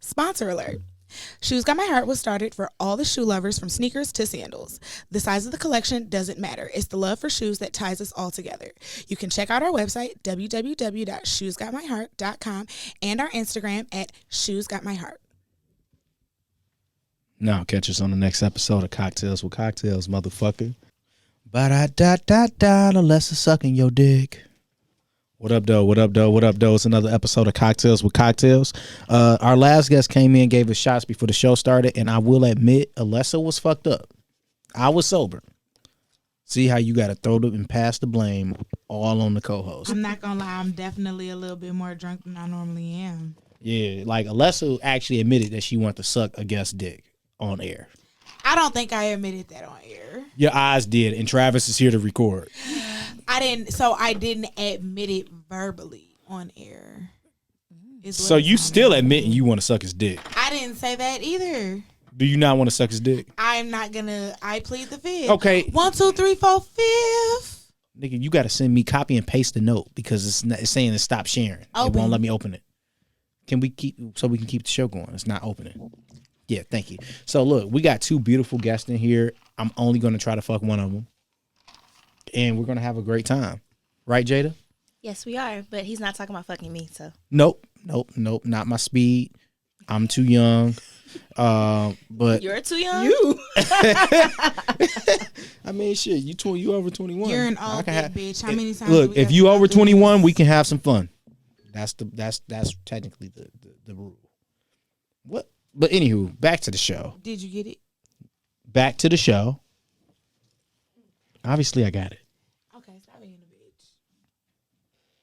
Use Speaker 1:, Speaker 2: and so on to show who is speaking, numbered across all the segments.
Speaker 1: Sponsor alert. Shoes Got My Heart was started for all the shoe lovers from sneakers to sandals. The size of the collection doesn't matter. It's the love for shoes that ties us all together. You can check out our website, www.shoesgotmyheart.com, and our Instagram at shoesgotmyheart.
Speaker 2: Now catch us on the next episode of Cocktails with Cocktails, motherfucker. Ba-da-da-da-da, the lesser sucking your dick. What up, though? What up, though? What up, though? It's another episode of Cocktails with Cocktails. Our last guest came in, gave us shots before the show started, and I will admit, Alessa was fucked up. I was sober. See how you got to throw them and pass the blame all on the co-host.
Speaker 1: I'm not gonna lie, I'm definitely a little bit more drunk than I normally am.
Speaker 2: Yeah, like Alessa actually admitted that she wanted to suck a guest dick on air.
Speaker 1: I don't think I admitted that on air.
Speaker 2: Your eyes did, and Travis is here to record.
Speaker 1: I didn't admit it verbally on air.
Speaker 2: So you still admitting you want to suck his dick?
Speaker 1: I didn't say that either.
Speaker 2: Do you not want to suck his dick?
Speaker 1: I'm not gonna. I plead the fifth.
Speaker 2: Okay.
Speaker 1: 1, 2, 3, 4, 5th.
Speaker 2: Nigga, you got to send me copy and paste the note because it's saying to stop sharing. It won't let me open it. Can we keep the show going? It's not opening. Yeah, thank you. So look, we got two beautiful guests in here. I'm only going to try to fuck one of them. And we're going to have a great time. Right, Jada?
Speaker 3: Yes, we are. But he's not talking about fucking me, so.
Speaker 2: Nope. Not my speed. I'm too young. But
Speaker 3: you're too young?
Speaker 2: You. I mean, shit, you over 21.
Speaker 1: You're an old bitch. How many times
Speaker 2: look, if you over 21, we can have some fun. That's technically the rule. What? But anywho, back to the show.
Speaker 1: Did you get it?
Speaker 2: Back to the show. Obviously, I got it.
Speaker 1: Okay, stop being a bitch.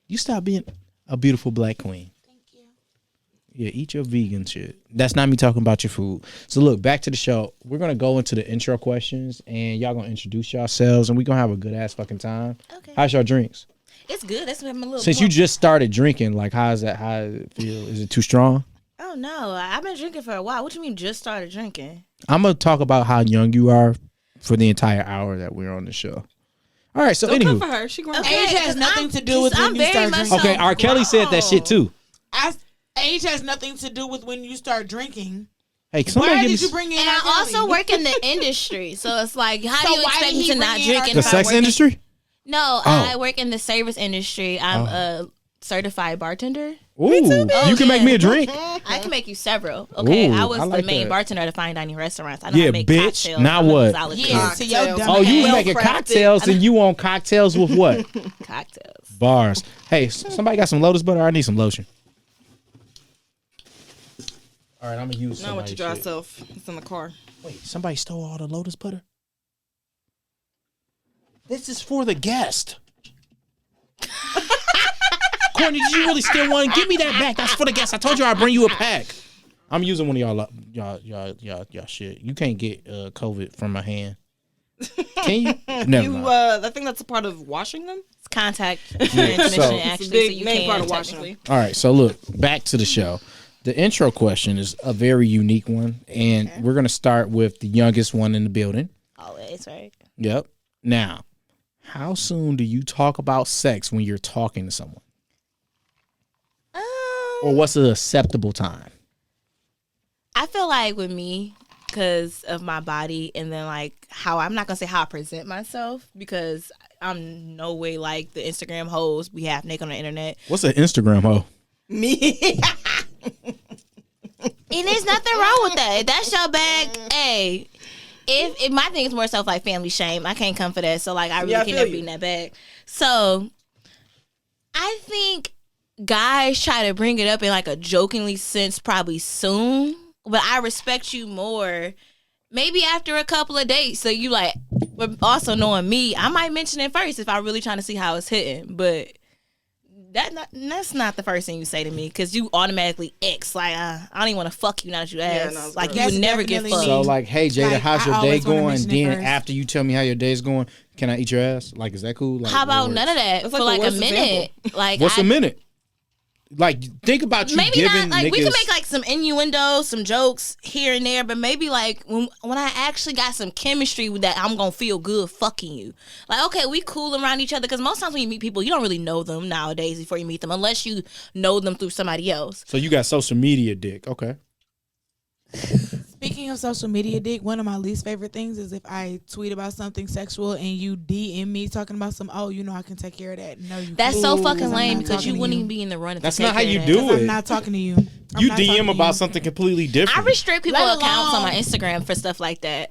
Speaker 2: You stop being a beautiful black queen.
Speaker 1: Thank you.
Speaker 2: Yeah, eat your vegan shit. That's not me talking about your food. So look, back to the show. We're going to go into the intro questions, and y'all going to introduce yourselves, and we're going to have a good-ass fucking time.
Speaker 3: Okay.
Speaker 2: How's your drinks?
Speaker 3: It's good. That's what I'm a little.
Speaker 2: Since you just started drinking, like, how does it feel? Is it too strong?
Speaker 3: Oh, no. I've been drinking for a while. What you mean just started drinking?
Speaker 2: I'm going to talk about how young you are for the entire hour that we're on the show. All right, so
Speaker 4: Don't
Speaker 2: anywho.
Speaker 4: come for her. She grown.
Speaker 1: Age has nothing to do with when you start drinking.
Speaker 2: Okay, R. Kelly said that shit too.
Speaker 1: Age has nothing to do with when you start drinking.
Speaker 2: Hey,
Speaker 1: why did you bring in?
Speaker 3: And
Speaker 1: R.
Speaker 3: I
Speaker 1: Kelly?
Speaker 3: also work in the industry, so it's like, how
Speaker 1: So
Speaker 3: do you
Speaker 1: why
Speaker 3: expect
Speaker 1: did
Speaker 3: me
Speaker 1: he
Speaker 3: to not
Speaker 1: bring in
Speaker 3: drink?
Speaker 1: R.
Speaker 3: And
Speaker 2: The
Speaker 3: if I
Speaker 2: sex
Speaker 3: work in-
Speaker 2: industry?
Speaker 3: No, I work in the service industry. I'm a certified bartender.
Speaker 2: Ooh, you can make me a drink.
Speaker 3: I can make you several. Okay,
Speaker 2: Ooh,
Speaker 3: I was
Speaker 2: I like
Speaker 3: the main
Speaker 2: that.
Speaker 3: bartender at a fine dining restaurants. I know how
Speaker 2: Yeah,
Speaker 3: to make
Speaker 2: bitch.
Speaker 3: cocktails.
Speaker 2: Now
Speaker 3: I'm a
Speaker 2: what?
Speaker 3: mixologist.
Speaker 1: Yeah, so your dumb
Speaker 2: Oh, you was
Speaker 1: ass.
Speaker 2: making
Speaker 3: Well-crafted.
Speaker 2: cocktails and you on cocktails with what?
Speaker 3: Cocktails.
Speaker 2: Bars. Hey, somebody got some Lotus butter? I need some lotion. All right, I'm gonna use
Speaker 4: Not what
Speaker 2: somebody's
Speaker 4: you dry
Speaker 2: shit.
Speaker 4: self. It's in the car.
Speaker 2: Wait, somebody stole all the Lotus butter? This is for the guest. Courtney, did you really steal one? Give me that back. That's for the guest. I told you I'd bring you a pack. I'm using one of y'all shit. You can't get COVID from my hand. Can you? Never mind.
Speaker 4: I think that's a part of washing them.
Speaker 3: It's contact
Speaker 2: so-
Speaker 3: transmission,
Speaker 4: It's a
Speaker 3: actually,
Speaker 4: big
Speaker 3: so you
Speaker 4: main
Speaker 3: can
Speaker 4: part of washing
Speaker 3: technically.
Speaker 4: them.
Speaker 2: All right, so look, back to the show. The intro question is a very unique one, and we're going to start with the youngest one in the building.
Speaker 3: Always, right?
Speaker 2: Yep. Now, how soon do you talk about sex when you're talking to someone? Or what's an acceptable time?
Speaker 3: I feel like with me, because of my body and then like how I'm not gonna say how I present myself, because I'm no way like the Instagram hoes we have naked on the internet.
Speaker 2: What's an Instagram hoe?
Speaker 4: Me.
Speaker 3: And there's nothing wrong with that. If that's your bag, hey. If my thing is more self like family shame, I can't come for that. So like I really
Speaker 4: Yeah, I
Speaker 3: can
Speaker 4: feel
Speaker 3: never
Speaker 4: you.
Speaker 3: be in that bag. So I think guys try to bring it up in like a jokingly sense probably soon, but I respect you more maybe after a couple of dates. So you like, but also knowing me, I might mention it first if I'm really trying to see how it's hitting. But that's not the first thing you say to me, because you automatically like I don't even want to fuck you now that you asked.
Speaker 4: no, it's
Speaker 3: like
Speaker 4: gross.
Speaker 3: you would
Speaker 1: That's
Speaker 3: never get
Speaker 1: definitely
Speaker 3: fucked.
Speaker 1: me.
Speaker 2: So like, hey Jada,
Speaker 1: Like,
Speaker 2: how's
Speaker 1: I
Speaker 2: your day
Speaker 1: always wanna
Speaker 2: going?
Speaker 1: mention it
Speaker 2: Then
Speaker 1: first.
Speaker 2: after you tell me how your day's going, can I eat your ass? Like, is that cool? Like,
Speaker 3: How about
Speaker 2: what
Speaker 3: none of
Speaker 2: works?
Speaker 3: that
Speaker 4: That's
Speaker 3: for
Speaker 4: like
Speaker 3: like
Speaker 4: the
Speaker 3: a
Speaker 4: worst
Speaker 3: minute? Like
Speaker 2: What's a minute? Like, think about you
Speaker 3: maybe
Speaker 2: giving
Speaker 3: not like we
Speaker 2: niggas-
Speaker 3: can make like some innuendos, some jokes here and there, but maybe like when I actually got some chemistry with that, I'm gonna feel good fucking you. Like, okay, we cool around each other, because most times when you meet people, you don't really know them nowadays before you meet them, unless you know them through somebody else.
Speaker 2: So you got social media dick, okay?
Speaker 1: Speaking of social media dick, one of my least favorite things is if I tweet about something sexual and you DM me talking about some, oh, you know I can take care of that. No, you
Speaker 3: That's
Speaker 1: can't.
Speaker 3: so
Speaker 1: Ooh,
Speaker 3: fucking
Speaker 1: I'm
Speaker 3: lame
Speaker 1: not
Speaker 3: because
Speaker 1: talking
Speaker 3: you
Speaker 1: to
Speaker 3: wouldn't even be in the running.
Speaker 2: That's
Speaker 3: to take
Speaker 2: not how
Speaker 3: care
Speaker 2: you
Speaker 3: of
Speaker 2: do
Speaker 3: that.
Speaker 2: it.
Speaker 1: I'm not talking to you. I'm
Speaker 2: You
Speaker 1: not talking
Speaker 2: DM
Speaker 1: to
Speaker 2: about
Speaker 1: you.
Speaker 2: something completely different.
Speaker 3: I restrict people
Speaker 1: Let
Speaker 3: accounts on
Speaker 1: alone-
Speaker 3: my Instagram for stuff like that.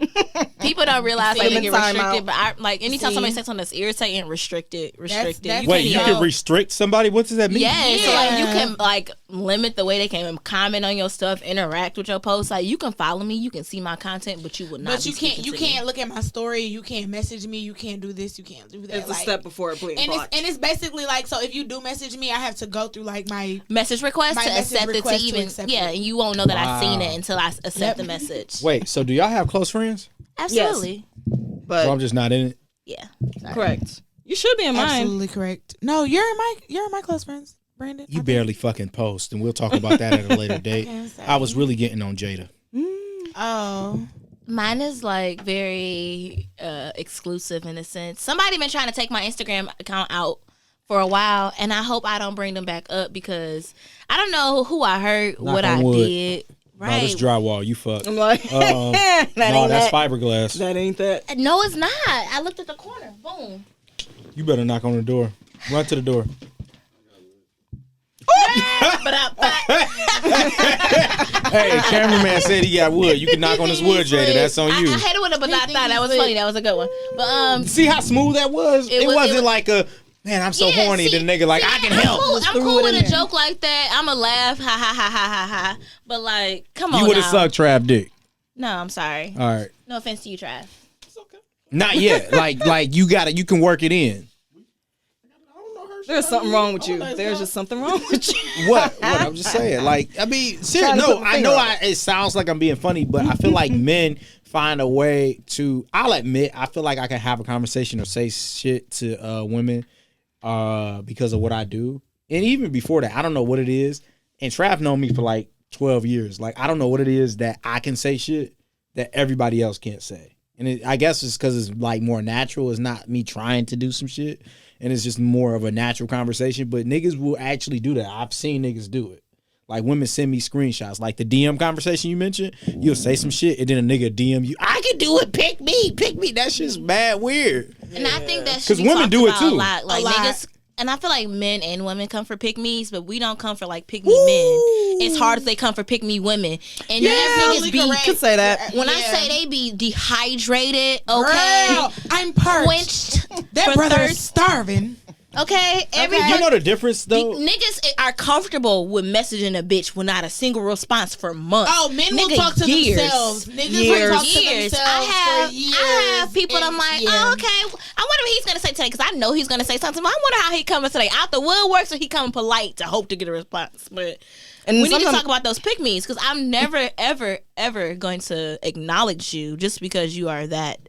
Speaker 3: People don't realize like they get
Speaker 4: Time
Speaker 3: restricted,
Speaker 4: out.
Speaker 3: but I like anytime
Speaker 1: See?
Speaker 3: somebody says something that's irritating, restricted.
Speaker 1: that's-
Speaker 3: You
Speaker 2: Wait,
Speaker 3: can't
Speaker 2: you
Speaker 3: even-
Speaker 2: can restrict somebody? What does that mean?
Speaker 3: Yeah, so like you
Speaker 1: Yeah.
Speaker 3: can like limit the way they can comment on your stuff, interact with your posts. Like you can follow me, you can see my content, but you will not.
Speaker 1: But
Speaker 3: be
Speaker 1: you can't.
Speaker 3: speaking
Speaker 1: You
Speaker 3: to
Speaker 1: can't
Speaker 3: me.
Speaker 1: look at my story. You can't message me. You can't do this. You can't do that.
Speaker 4: It's a
Speaker 1: like-
Speaker 4: step before it putting block.
Speaker 1: And it's basically like, so if you do message me, I have to go through like my
Speaker 3: Message request
Speaker 1: My
Speaker 3: to
Speaker 1: message
Speaker 3: accept it to
Speaker 1: request to
Speaker 3: even
Speaker 1: accept
Speaker 3: yeah,
Speaker 1: it.
Speaker 3: and you won't know that I've seen
Speaker 2: Wow.
Speaker 3: it until I accept
Speaker 1: Yep.
Speaker 3: the message.
Speaker 2: Wait, so do y'all have close friends?
Speaker 3: Absolutely,
Speaker 4: But
Speaker 2: So I'm just not in it.
Speaker 3: yeah.
Speaker 4: correct. You should be in mine.
Speaker 1: absolutely correct. No, you're in my close friends, Brandon.
Speaker 2: You
Speaker 1: I
Speaker 2: barely fucking post, and we'll talk about that at a later date.
Speaker 1: can't say.
Speaker 2: I was really getting on Jada.
Speaker 1: think. Oh,
Speaker 3: Mine is like very exclusive in a sense. Somebody been trying to take my Instagram account out for a while, and I hope I don't bring them back up because I don't know who I hurt,
Speaker 2: Knock
Speaker 3: what
Speaker 2: on
Speaker 3: I
Speaker 2: wood.
Speaker 3: did.
Speaker 2: No,
Speaker 3: Right?
Speaker 2: this drywall. You fucked.
Speaker 4: I'm like,
Speaker 2: Um,
Speaker 4: that
Speaker 2: no,
Speaker 4: ain't
Speaker 2: that's
Speaker 4: that.
Speaker 2: fiberglass.
Speaker 4: That ain't that.
Speaker 3: No, it's not. I looked at the corner. Boom.
Speaker 2: You better knock on the door. Run to the door. Hey, cameraman said he got wood. You can knock on his wood, Jada. That's on you.
Speaker 3: I hate it with it, but I thought that was funny. That was a good one. But
Speaker 2: See how smooth that was? It wasn't like a, man, I'm so
Speaker 3: yeah,
Speaker 2: horny.
Speaker 3: see-
Speaker 2: The nigga like, I can help.
Speaker 3: I'm cool with a joke like that. I'm a laugh, ha ha ha ha ha ha. But like, come on
Speaker 2: You would have
Speaker 3: now.
Speaker 2: sucked Trav dick.
Speaker 3: No, I'm sorry.
Speaker 2: All right.
Speaker 3: No offense to you, Trav.
Speaker 2: Not yet. like you got it. You can work it in.
Speaker 4: There's something wrong with you. There's just something wrong with you.
Speaker 2: What? I'm just saying. Like, I mean, seriously,
Speaker 4: Trying to
Speaker 2: no,
Speaker 4: put my
Speaker 2: I
Speaker 4: finger
Speaker 2: know
Speaker 4: on it.
Speaker 2: it sounds like I'm being funny, but I feel like men find a way to, I'll admit, I feel like I can have a conversation or say shit to women because of what I do. And even before that, I don't know what it is. And Trav known me for like 12 years. Like, I don't know what it is that I can say shit that everybody else can't say. And I guess it's because it's like more natural. It's not me trying to do some shit. And it's just more of a natural conversation. But niggas will actually do that. I've seen niggas do it. Like women send me screenshots. Like the DM conversation you mentioned, you'll say some shit and then a nigga DM you, I can do it, pick me. That shit's mad weird.
Speaker 3: And I think that
Speaker 2: 'Cause women do it too.
Speaker 3: A lot. Like
Speaker 1: A lot.
Speaker 3: niggas, and I feel like men and women come for pick me's, but we don't come for like pick me men. It's hard if they come for pick me women. And
Speaker 4: Yeah,
Speaker 3: niggas be
Speaker 4: you can say that.
Speaker 3: when I
Speaker 1: Yeah.
Speaker 3: say they be dehydrated, okay,
Speaker 1: Girl, I'm parched.
Speaker 3: quenched
Speaker 1: That
Speaker 3: for
Speaker 1: brother
Speaker 3: thirst.
Speaker 1: is starving.
Speaker 3: Okay, every
Speaker 2: You know the difference though?
Speaker 3: niggas are comfortable with messaging a bitch with not a single response for months.
Speaker 1: Oh, men will
Speaker 3: Nigga,
Speaker 1: talk to
Speaker 3: years.
Speaker 1: themselves. Niggas
Speaker 4: Years.
Speaker 1: will talk to
Speaker 3: Years.
Speaker 1: themselves for years.
Speaker 3: I have people that I'm
Speaker 1: and-
Speaker 3: like,
Speaker 1: yeah.
Speaker 3: oh, okay. I wonder what he's gonna say today because I know he's gonna say something. I wonder how he coming today. Out the woodworks or he coming polite to hope to get a response. But
Speaker 4: And
Speaker 3: we need to
Speaker 4: sometimes-
Speaker 3: talk about those pick me's because I'm never, ever, ever going to acknowledge you just because you are that.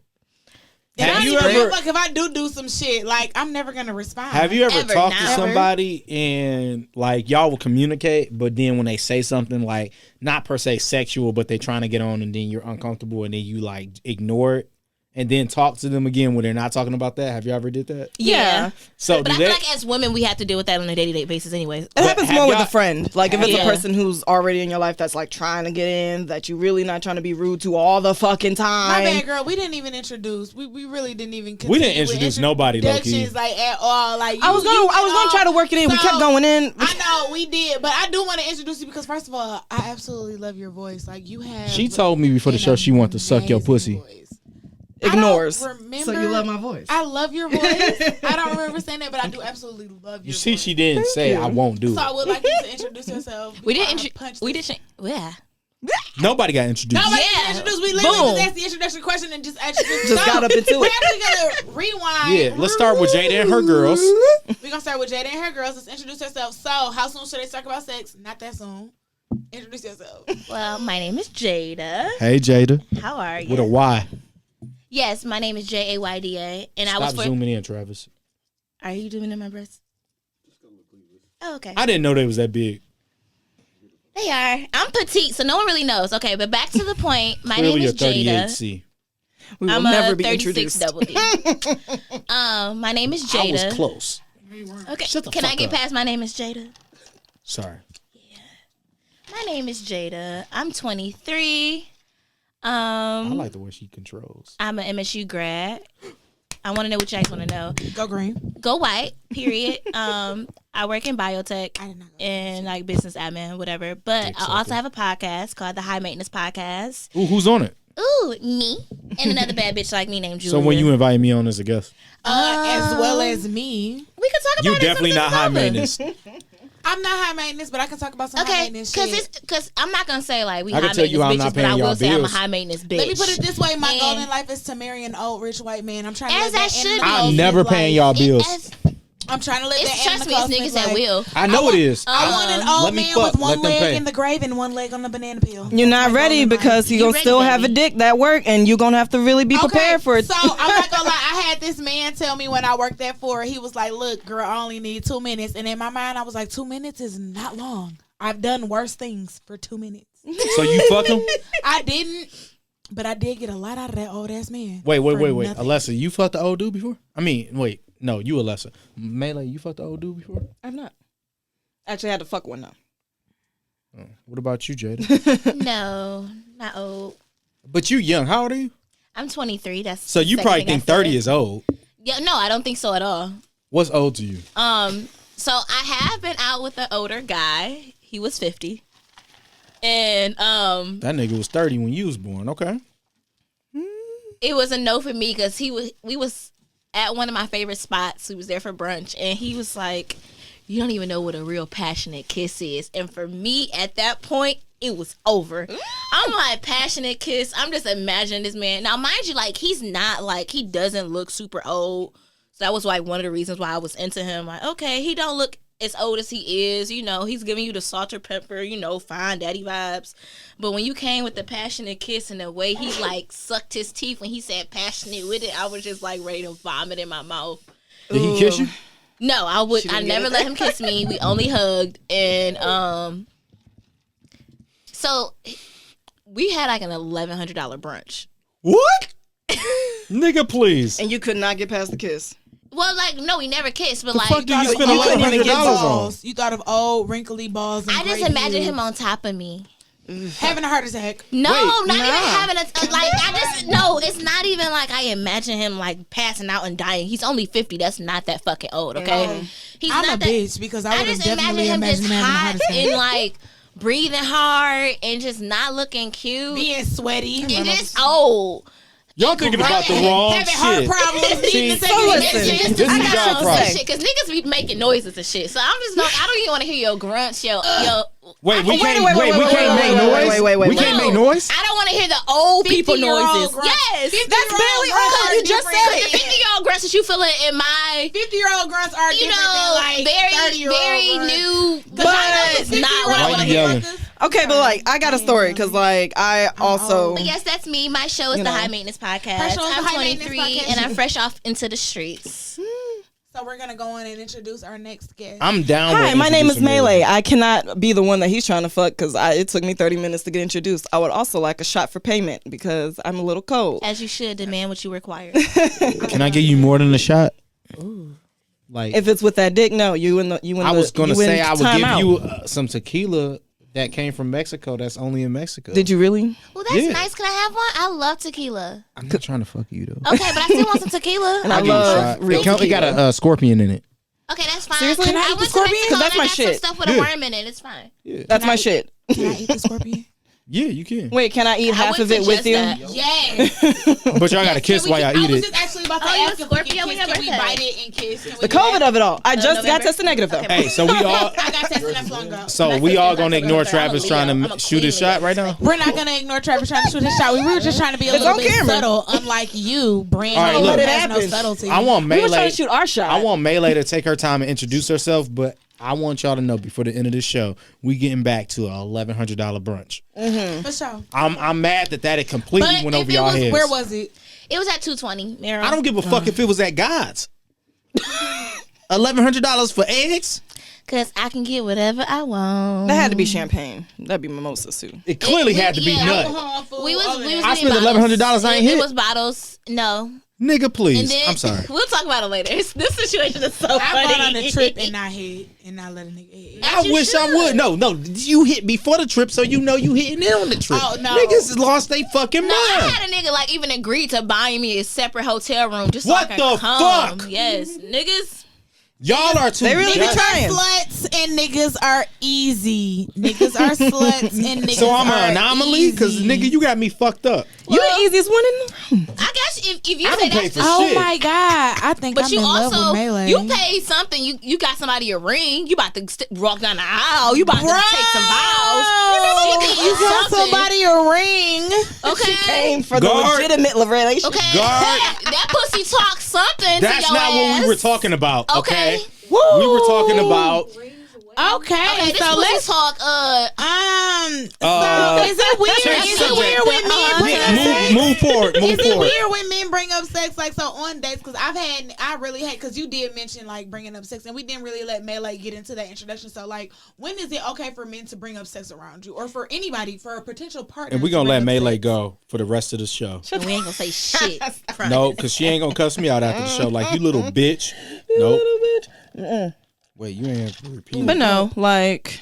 Speaker 1: And
Speaker 2: Have
Speaker 1: I
Speaker 2: you
Speaker 1: don't even
Speaker 2: ever-
Speaker 1: give a fuck if I do some shit. Like, I'm never gonna respond.
Speaker 2: Have you ever
Speaker 3: Ever,
Speaker 2: talked to
Speaker 3: never.
Speaker 2: somebody and like y'all will communicate, but then when they say something like not per se sexual, but they trying to get on and then you're uncomfortable and then you like ignore it and then talk to them again when they're not talking about that? Have you ever did that?
Speaker 4: Yeah.
Speaker 2: So
Speaker 3: But
Speaker 2: do
Speaker 3: I feel
Speaker 2: they?
Speaker 3: like as women, we have to deal with that on a day-to-day basis anyways.
Speaker 4: It happens
Speaker 2: have
Speaker 4: more with
Speaker 2: y'all-
Speaker 4: a friend. Like if it's
Speaker 3: Yeah.
Speaker 4: a person who's already in your life that's like trying to get in, that you really not trying to be rude to all the fucking
Speaker 1: My
Speaker 4: time.
Speaker 1: bad, girl. We didn't even introduce. We really didn't even.
Speaker 2: We didn't
Speaker 1: continue with
Speaker 2: introduce nobody, low-key.
Speaker 1: introductions, like at all. Like
Speaker 4: I was gonna try to work it in. We
Speaker 1: So,
Speaker 4: kept going in.
Speaker 1: I know we did, but I do want to introduce you because first of all, I absolutely love your voice. Like you have.
Speaker 2: She told me before the
Speaker 1: an
Speaker 2: show she wanted to suck your
Speaker 1: amazing
Speaker 2: pussy.
Speaker 1: voice.
Speaker 4: Ignores.
Speaker 1: I don't remember.
Speaker 5: So you love my voice?
Speaker 1: I love your voice. I don't remember saying that, but I do absolutely love your
Speaker 2: You see,
Speaker 1: voice.
Speaker 2: she didn't say I won't do
Speaker 1: So I
Speaker 2: it.
Speaker 1: would like you to introduce yourself.
Speaker 3: We
Speaker 1: before I
Speaker 3: didn't.
Speaker 1: punch
Speaker 3: We
Speaker 1: this.
Speaker 3: didn't. Yeah.
Speaker 2: Nobody got introduced.
Speaker 1: Nobody
Speaker 3: Yeah.
Speaker 1: introduced. We literally
Speaker 3: Boom.
Speaker 1: just asked the introduction question and just actually
Speaker 4: Just got up into
Speaker 1: We're
Speaker 4: it.
Speaker 1: actually gonna rewind.
Speaker 2: Yeah, let's start with Jada and her girls.
Speaker 1: We're gonna start with Jada and her girls. Let's introduce herself. So, how soon should they talk about sex? Not that soon. Introduce yourself.
Speaker 3: Well, my name is Jada.
Speaker 2: Hey Jada,
Speaker 3: How are you?
Speaker 2: with a Y.
Speaker 3: Yes, my name is Jayda, and I was
Speaker 2: Stop
Speaker 3: for.
Speaker 2: zooming in, Travis.
Speaker 3: Are you doing it in my breast? Oh, okay.
Speaker 2: I didn't know they was that big.
Speaker 3: They are. I'm petite, so no one really knows. Okay, but back to the point. My
Speaker 2: Clearly,
Speaker 3: name
Speaker 2: you're
Speaker 3: is Jada.
Speaker 2: 38C.
Speaker 4: We will
Speaker 3: I'm
Speaker 4: never
Speaker 3: a
Speaker 4: be
Speaker 3: 36
Speaker 4: introduced.
Speaker 3: double D. My name is
Speaker 2: I
Speaker 3: Jada.
Speaker 2: was close.
Speaker 3: Okay.
Speaker 2: Shut the
Speaker 3: Can I
Speaker 2: fuck
Speaker 3: get
Speaker 2: up.
Speaker 3: past my name is Jada?
Speaker 2: Sorry.
Speaker 3: My name is Jayda. I'm 23.
Speaker 2: I like the way she controls.
Speaker 3: I'm an MSU grad. I want to know what you guys want to know.
Speaker 1: Go green.
Speaker 3: Go white, period. I work in biotech
Speaker 1: I did not go
Speaker 3: and like business admin, whatever. But I also have a podcast called the High Maintenance Podcast.
Speaker 2: Ooh, who's on it?
Speaker 3: Ooh, me. And another bad bitch like me named Julia.
Speaker 2: So when you invite me on as a guest,
Speaker 1: as well as me.
Speaker 3: we can talk about
Speaker 2: you
Speaker 3: it.
Speaker 2: definitely not high
Speaker 3: over.
Speaker 2: maintenance.
Speaker 1: I'm not high maintenance, but I can talk about some high
Speaker 3: Okay,
Speaker 1: maintenance shit.
Speaker 3: because I'm not gonna say like we
Speaker 2: I
Speaker 3: high
Speaker 2: can tell you I'm
Speaker 3: maintenance
Speaker 2: not
Speaker 3: bitches, but I
Speaker 2: paying
Speaker 3: will
Speaker 2: y'all
Speaker 3: say I'm a
Speaker 2: bills.
Speaker 3: high maintenance bitch.
Speaker 1: Let me put it this way: my goal
Speaker 3: And-
Speaker 1: in life is to marry an old rich white man. I'm trying to
Speaker 3: As
Speaker 1: live
Speaker 3: I
Speaker 1: that
Speaker 3: should
Speaker 1: Anna
Speaker 3: be.
Speaker 2: I'm
Speaker 1: Nicole
Speaker 2: never
Speaker 1: Smith
Speaker 2: paying
Speaker 1: life.
Speaker 2: y'all bills.
Speaker 1: I'm trying to live that
Speaker 3: Trust
Speaker 1: Anna
Speaker 3: me, it's
Speaker 1: Nicole
Speaker 3: niggas
Speaker 1: Smith
Speaker 3: that
Speaker 1: life.
Speaker 3: will.
Speaker 2: I know it is.
Speaker 1: I want an
Speaker 2: Let
Speaker 1: old
Speaker 2: me
Speaker 1: man
Speaker 2: fuck.
Speaker 1: with one
Speaker 2: Let them
Speaker 1: leg
Speaker 2: pay.
Speaker 1: in the grave and one leg on the banana peel.
Speaker 4: You're not
Speaker 1: That's my
Speaker 4: ready
Speaker 1: goal in life.
Speaker 4: because you're
Speaker 3: You
Speaker 4: gonna
Speaker 3: ready,
Speaker 4: still have a
Speaker 3: baby?
Speaker 4: dick that work, and you're gonna have to really be prepared for it.
Speaker 1: So I'm not gonna lie, I had this man tell me when I worked there for he was like, "Look, girl, I only need 2 minutes," and in my mind, I was like, 2 minutes is not long. I've done worse things for 2 minutes.
Speaker 2: So you fuck him?
Speaker 1: I didn't, but I did get a lot out of that old ass man.
Speaker 2: Wait.
Speaker 1: for nothing.
Speaker 2: Alessa, you fucked the old dude before? I mean, wait. No, you Alessa. Melei, you fucked the old dude before?
Speaker 4: I've not. Actually, I had to fuck one now.
Speaker 2: Oh. What about you, Jada?
Speaker 3: No, not old.
Speaker 2: But you young. How old are you?
Speaker 3: I'm 23. That's
Speaker 2: So you
Speaker 3: the
Speaker 2: probably
Speaker 3: second thing
Speaker 2: think
Speaker 3: I
Speaker 2: 30
Speaker 3: said.
Speaker 2: is old.
Speaker 3: Yeah, no, I don't think so at all.
Speaker 2: What's old to you?
Speaker 3: So I have been out with an older guy. He was 50. And
Speaker 2: That nigga was 30 when you was born. Okay.
Speaker 3: it was a no for me because we was at one of my favorite spots. We was there for brunch and he was like, "You don't even know what a real passionate kiss is." And for me at that point, it was over. I'm like, passionate kiss. I'm just imagining this man. Now, mind you, like, he's not like, he doesn't look super old. So that was like one of the reasons why I was into him. Like, okay, he don't look as old as he is. You know, he's giving you the salt or pepper, you know, fine daddy vibes. But when you came with the passionate kiss and the way he like sucked his teeth when he said passionate with it, I was just like ready to vomit in my mouth.
Speaker 2: Did he kiss you?
Speaker 3: No, I never let him kiss me. We only hugged. And so we had like an $1,100 brunch.
Speaker 2: What? Nigga, please.
Speaker 4: And you could not get past the kiss.
Speaker 3: Well, like, no, we never kissed, but
Speaker 2: The
Speaker 3: like,
Speaker 2: fuck do you spend
Speaker 1: You couldn't even
Speaker 2: $1,100
Speaker 1: get
Speaker 2: on?
Speaker 1: balls. You thought of old wrinkly balls. And
Speaker 3: I just
Speaker 1: great
Speaker 3: imagine
Speaker 1: heels.
Speaker 3: him on top of me.
Speaker 1: having a heart attack.
Speaker 3: No,
Speaker 2: Wait,
Speaker 3: not even
Speaker 4: nah.
Speaker 3: having a like. I just no. It's not even like I imagine him like passing out and dying. He's only 50. That's not that fucking old. Okay, he's
Speaker 1: I'm
Speaker 3: not
Speaker 1: a
Speaker 3: that.
Speaker 1: bitch because I
Speaker 3: I
Speaker 1: would have
Speaker 3: just imagine
Speaker 1: definitely
Speaker 3: him
Speaker 1: imagined
Speaker 3: just
Speaker 1: him having a heart
Speaker 3: hot
Speaker 1: attack.
Speaker 3: and like breathing hard and just not looking cute
Speaker 1: Being sweaty.
Speaker 3: and just old.
Speaker 2: Y'all thinking about the wrong
Speaker 1: having heart
Speaker 2: shit.
Speaker 1: problems.
Speaker 2: See,
Speaker 1: Needing to
Speaker 4: so
Speaker 1: take
Speaker 4: listen.
Speaker 1: medicine.
Speaker 2: This
Speaker 3: I
Speaker 2: is
Speaker 3: got
Speaker 2: y'all
Speaker 3: some
Speaker 2: problem.
Speaker 3: shit because niggas be making noises and shit. So I'm just not. I don't even want to hear your grunts, yo.
Speaker 2: Wait, we
Speaker 4: Wait,
Speaker 2: can't.
Speaker 4: wait,
Speaker 2: Wait,
Speaker 4: wait,
Speaker 2: we
Speaker 4: wait,
Speaker 2: can't
Speaker 4: wait,
Speaker 2: make
Speaker 4: wait,
Speaker 2: noise.
Speaker 4: wait, wait, wait,
Speaker 2: We
Speaker 4: wait.
Speaker 2: can't make noise.
Speaker 3: I don't want to hear the old people
Speaker 1: 50-year-old
Speaker 3: noises.
Speaker 1: grunts.
Speaker 3: Yes,
Speaker 1: 50-year-old
Speaker 4: That's barely
Speaker 1: grunts
Speaker 4: old.
Speaker 1: are
Speaker 4: You just
Speaker 1: different.
Speaker 4: said
Speaker 3: the 50-year-old grunts that you feeling in my,
Speaker 1: 50-year-old grunts are
Speaker 3: you
Speaker 1: different
Speaker 3: know,
Speaker 1: than like
Speaker 3: very,
Speaker 1: 30-year-old
Speaker 3: very
Speaker 1: grunts.
Speaker 3: new.
Speaker 1: But
Speaker 3: It's not what I
Speaker 2: Why
Speaker 3: want to
Speaker 2: you
Speaker 3: hear.
Speaker 2: yelling?
Speaker 4: Okay, but like I got a story because like I also
Speaker 3: But yes, that's me. My show is
Speaker 4: You
Speaker 3: the
Speaker 4: know.
Speaker 3: High Maintenance
Speaker 1: Her
Speaker 3: Podcast.
Speaker 1: show is the
Speaker 3: I'm
Speaker 1: High Maintenance
Speaker 3: 23
Speaker 1: Podcast.
Speaker 3: and I'm fresh off into the streets.
Speaker 1: So we're gonna go on and introduce our next guest.
Speaker 2: I'm down.
Speaker 4: Hi,
Speaker 2: with
Speaker 4: my name is
Speaker 2: introducing
Speaker 4: Melei. I cannot be the one that he's trying to fuck because it took me 30 minutes to get introduced. I would also like a shot for payment because I'm a little cold.
Speaker 3: As you should demand what you require.
Speaker 2: Can I give you more than a shot? Like
Speaker 4: If it's with that dick, no,
Speaker 2: I was gonna say, I would give
Speaker 4: out.
Speaker 2: you some tequila that came from Mexico. That's only in Mexico.
Speaker 4: Did you really?
Speaker 3: Well, that's
Speaker 2: Yeah.
Speaker 3: nice. Can I have one? I love tequila.
Speaker 2: I'm not trying to fuck you though.
Speaker 3: Okay, but I still want some tequila.
Speaker 4: And I
Speaker 2: I'll give you a
Speaker 4: love
Speaker 2: shot.
Speaker 4: real
Speaker 2: It got a scorpion in it.
Speaker 3: Okay, that's fine.
Speaker 4: Seriously? Can I
Speaker 1: eat the
Speaker 3: went to
Speaker 1: scorpion?
Speaker 3: Mexico
Speaker 4: 'Cause that's
Speaker 3: and I
Speaker 4: my
Speaker 3: got
Speaker 4: shit.
Speaker 3: some stuff with
Speaker 2: Yeah.
Speaker 3: a worm in it. It's fine.
Speaker 4: That's my shit.
Speaker 1: Can I eat the scorpion?
Speaker 2: Yeah, you can.
Speaker 4: Wait, can I eat
Speaker 3: I
Speaker 4: half
Speaker 3: would
Speaker 4: of it with
Speaker 3: suggest
Speaker 4: you?
Speaker 3: that.
Speaker 1: Yes.
Speaker 2: But y'all gotta kiss while y'all
Speaker 1: I
Speaker 2: eat
Speaker 1: was
Speaker 2: it.
Speaker 1: just actually about to
Speaker 3: Oh, you
Speaker 1: ask
Speaker 3: a
Speaker 1: if we
Speaker 3: Scorpio?
Speaker 1: can
Speaker 3: When
Speaker 1: kiss.
Speaker 3: your
Speaker 1: Can we
Speaker 3: birthday?
Speaker 1: bite it and kiss? Can we
Speaker 4: The
Speaker 1: do that?
Speaker 4: COVID of it all. I just got
Speaker 3: November?
Speaker 4: tested negative though.
Speaker 3: Okay.
Speaker 2: Hey, so we all
Speaker 1: I got tested not so long ago.
Speaker 2: so we all gonna ignore
Speaker 3: I'm a
Speaker 2: Travis
Speaker 3: Leo.
Speaker 2: trying
Speaker 3: I'm
Speaker 2: to
Speaker 3: a
Speaker 2: shoot his
Speaker 3: queen
Speaker 2: shot right now.
Speaker 1: We're not gonna ignore Travis trying to shoot his shot. We were just trying to be a little
Speaker 4: on
Speaker 1: bit
Speaker 4: camera.
Speaker 1: subtle, unlike you, Brandon.
Speaker 2: All right,
Speaker 1: who
Speaker 2: look.
Speaker 1: has no
Speaker 4: Happens.
Speaker 1: subtlety.
Speaker 2: I want
Speaker 4: We were trying
Speaker 2: Melei.
Speaker 4: to shoot our shot.
Speaker 2: I want Melei to take her time and introduce herself, but I want y'all to know before the end of this show, we getting back to a $1,100 brunch.
Speaker 1: For sure.
Speaker 2: I'm mad that it completely
Speaker 1: But
Speaker 2: went
Speaker 1: if
Speaker 2: over
Speaker 1: it
Speaker 2: y'all
Speaker 1: was,
Speaker 2: heads.
Speaker 1: where was it?
Speaker 3: It was at 220. Miro.
Speaker 2: I don't give a fuck if it was at God's. $1,100 for eggs?
Speaker 3: Because I can get whatever I want.
Speaker 4: That had to be champagne. That'd be mimosa too.
Speaker 2: It clearly had to be
Speaker 3: yeah,
Speaker 2: nut.
Speaker 1: Alcohol, food,
Speaker 3: We was
Speaker 1: all
Speaker 3: we
Speaker 1: that.
Speaker 3: was
Speaker 2: I
Speaker 3: getting
Speaker 2: spent
Speaker 3: bottles.
Speaker 2: $1,100 I ain't
Speaker 3: it
Speaker 2: hit.
Speaker 3: was bottles. No.
Speaker 2: Nigga, please.
Speaker 3: And then,
Speaker 2: I'm sorry.
Speaker 3: We'll talk about it later. This situation is so funny.
Speaker 1: I've gone on a trip and not hit and not let a nigga hit.
Speaker 2: I wish I would. No, you hit before the trip, so you know you hitting it on the trip.
Speaker 1: Oh, no.
Speaker 2: Niggas lost their fucking mind.
Speaker 3: I had a nigga like even agreed to buying me a separate hotel room just so
Speaker 2: What
Speaker 3: I can
Speaker 2: the
Speaker 3: come.
Speaker 2: fuck?
Speaker 3: Yes, niggas.
Speaker 2: Y'all are too.
Speaker 4: They really be
Speaker 1: Niggas
Speaker 4: trying.
Speaker 1: are sluts and niggas are easy. Niggas are sluts and niggas
Speaker 2: So I'm
Speaker 1: are
Speaker 2: an anomaly because
Speaker 1: easy.
Speaker 2: nigga, you got me fucked up.
Speaker 4: You the easiest one in the room.
Speaker 3: I guess if you
Speaker 2: I
Speaker 3: say
Speaker 2: don't pay
Speaker 3: that's
Speaker 2: for
Speaker 1: Oh
Speaker 2: shit.
Speaker 1: my god! I think
Speaker 3: but
Speaker 1: I'm
Speaker 3: you
Speaker 1: in love
Speaker 3: also
Speaker 1: with Melei.
Speaker 3: you paid something. You got somebody a ring. You about to walk down the aisle. You about to take some vows.
Speaker 1: You got somebody a ring.
Speaker 3: Okay.
Speaker 4: Came for
Speaker 2: Guard.
Speaker 4: the legitimate relationship.
Speaker 3: Okay.
Speaker 2: Guard.
Speaker 3: That pussy talk something.
Speaker 2: That's
Speaker 3: to your
Speaker 2: not
Speaker 3: ass.
Speaker 2: what we were talking about. Okay.
Speaker 1: Woo.
Speaker 2: We were talking about.
Speaker 1: Okay,
Speaker 3: Okay, this
Speaker 1: so
Speaker 3: pussy
Speaker 1: let's
Speaker 3: talk.
Speaker 1: So is it weird?
Speaker 2: change
Speaker 1: Is it
Speaker 2: subject.
Speaker 1: weird when men bring up
Speaker 2: Yeah,
Speaker 1: sex?
Speaker 2: move forward. Move
Speaker 1: Is it
Speaker 2: forward.
Speaker 1: weird when men bring up sex like so on dates? Because I really had because you did mention like bringing up sex, and we didn't really let Melei get into that introduction. So like, when is it okay for men to bring up sex around you, or for anybody, for a potential partner?
Speaker 2: And we're
Speaker 1: to
Speaker 2: gonna let
Speaker 1: bring up
Speaker 2: Melei
Speaker 1: sex?
Speaker 2: go for the rest of the show.
Speaker 3: We ain't gonna say shit.
Speaker 2: No, because she ain't gonna cuss me out after the show. Like, you little bitch. Nope. Wait, you ain't have to repeat
Speaker 4: But
Speaker 2: it.
Speaker 4: no, like,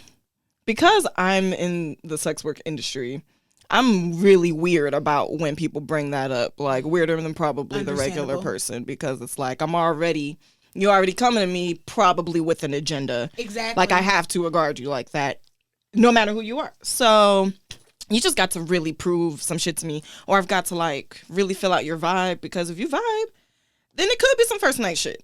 Speaker 4: because I'm in the sex work industry, I'm really weird about when people bring that up. Like, weirder than probably the regular
Speaker 1: Understandable.
Speaker 4: person, because it's like you're already coming to me probably with an agenda.
Speaker 1: Exactly.
Speaker 4: Like, I have to regard you like that, no matter who you are. So you just got to really prove some shit to me, or I've got to like really fill out your vibe, because if you vibe, then it could be some first night shit.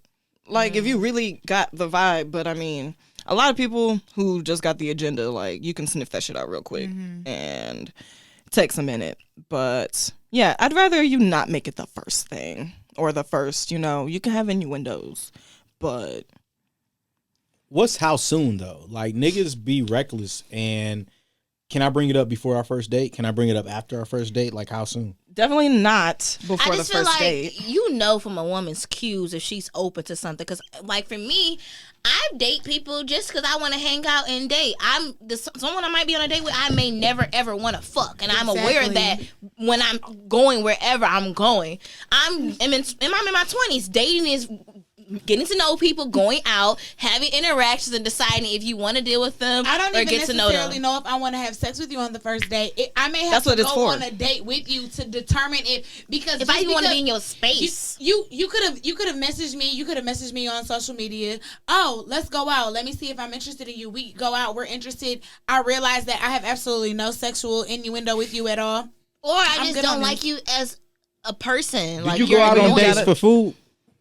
Speaker 4: Like, if you really got the vibe, but I mean, a lot of people who just got the agenda, like, you can sniff that shit out real quick and it takes a minute. But yeah, I'd rather you not make it the first thing or the first, you can have innuendos, but
Speaker 2: What's how soon though? Like, niggas be reckless, and can I bring it up before our first date? Can I bring it up after our first date? Like, how soon?
Speaker 4: definitely not
Speaker 3: I
Speaker 4: before the
Speaker 3: just feel
Speaker 4: first
Speaker 3: like
Speaker 4: date.
Speaker 3: you know from a woman's cues if she's open to something. Because, like, for me, I date people just because I want to hang out and date. Someone I might be on a date with, I may never ever want to fuck, and I'm aware of that when I'm going wherever I'm going. I'm in my 20s. Dating is getting to know people, going out, having interactions, and deciding if you want to deal with them
Speaker 1: I don't
Speaker 3: or
Speaker 1: even
Speaker 3: get to know
Speaker 1: necessarily
Speaker 3: them.
Speaker 1: know if I want to have sex with you on the first date. I may have
Speaker 4: That's
Speaker 1: to
Speaker 4: what it's
Speaker 1: go
Speaker 4: for.
Speaker 1: on a date with you to determine
Speaker 3: If I even want to be in your space.
Speaker 1: You could have messaged me. You could have messaged me on social media. Oh, let's go out. Let me see if I'm interested in you. We go out. We're interested. I realize that I have absolutely no sexual innuendo with you at all.
Speaker 3: Or I
Speaker 1: I'm
Speaker 3: just
Speaker 1: good
Speaker 3: don't
Speaker 1: on
Speaker 3: like
Speaker 1: this.
Speaker 3: you as a person.
Speaker 2: Did
Speaker 3: Like,
Speaker 2: you go
Speaker 3: you're
Speaker 2: out on
Speaker 3: annoying.
Speaker 2: dates for food?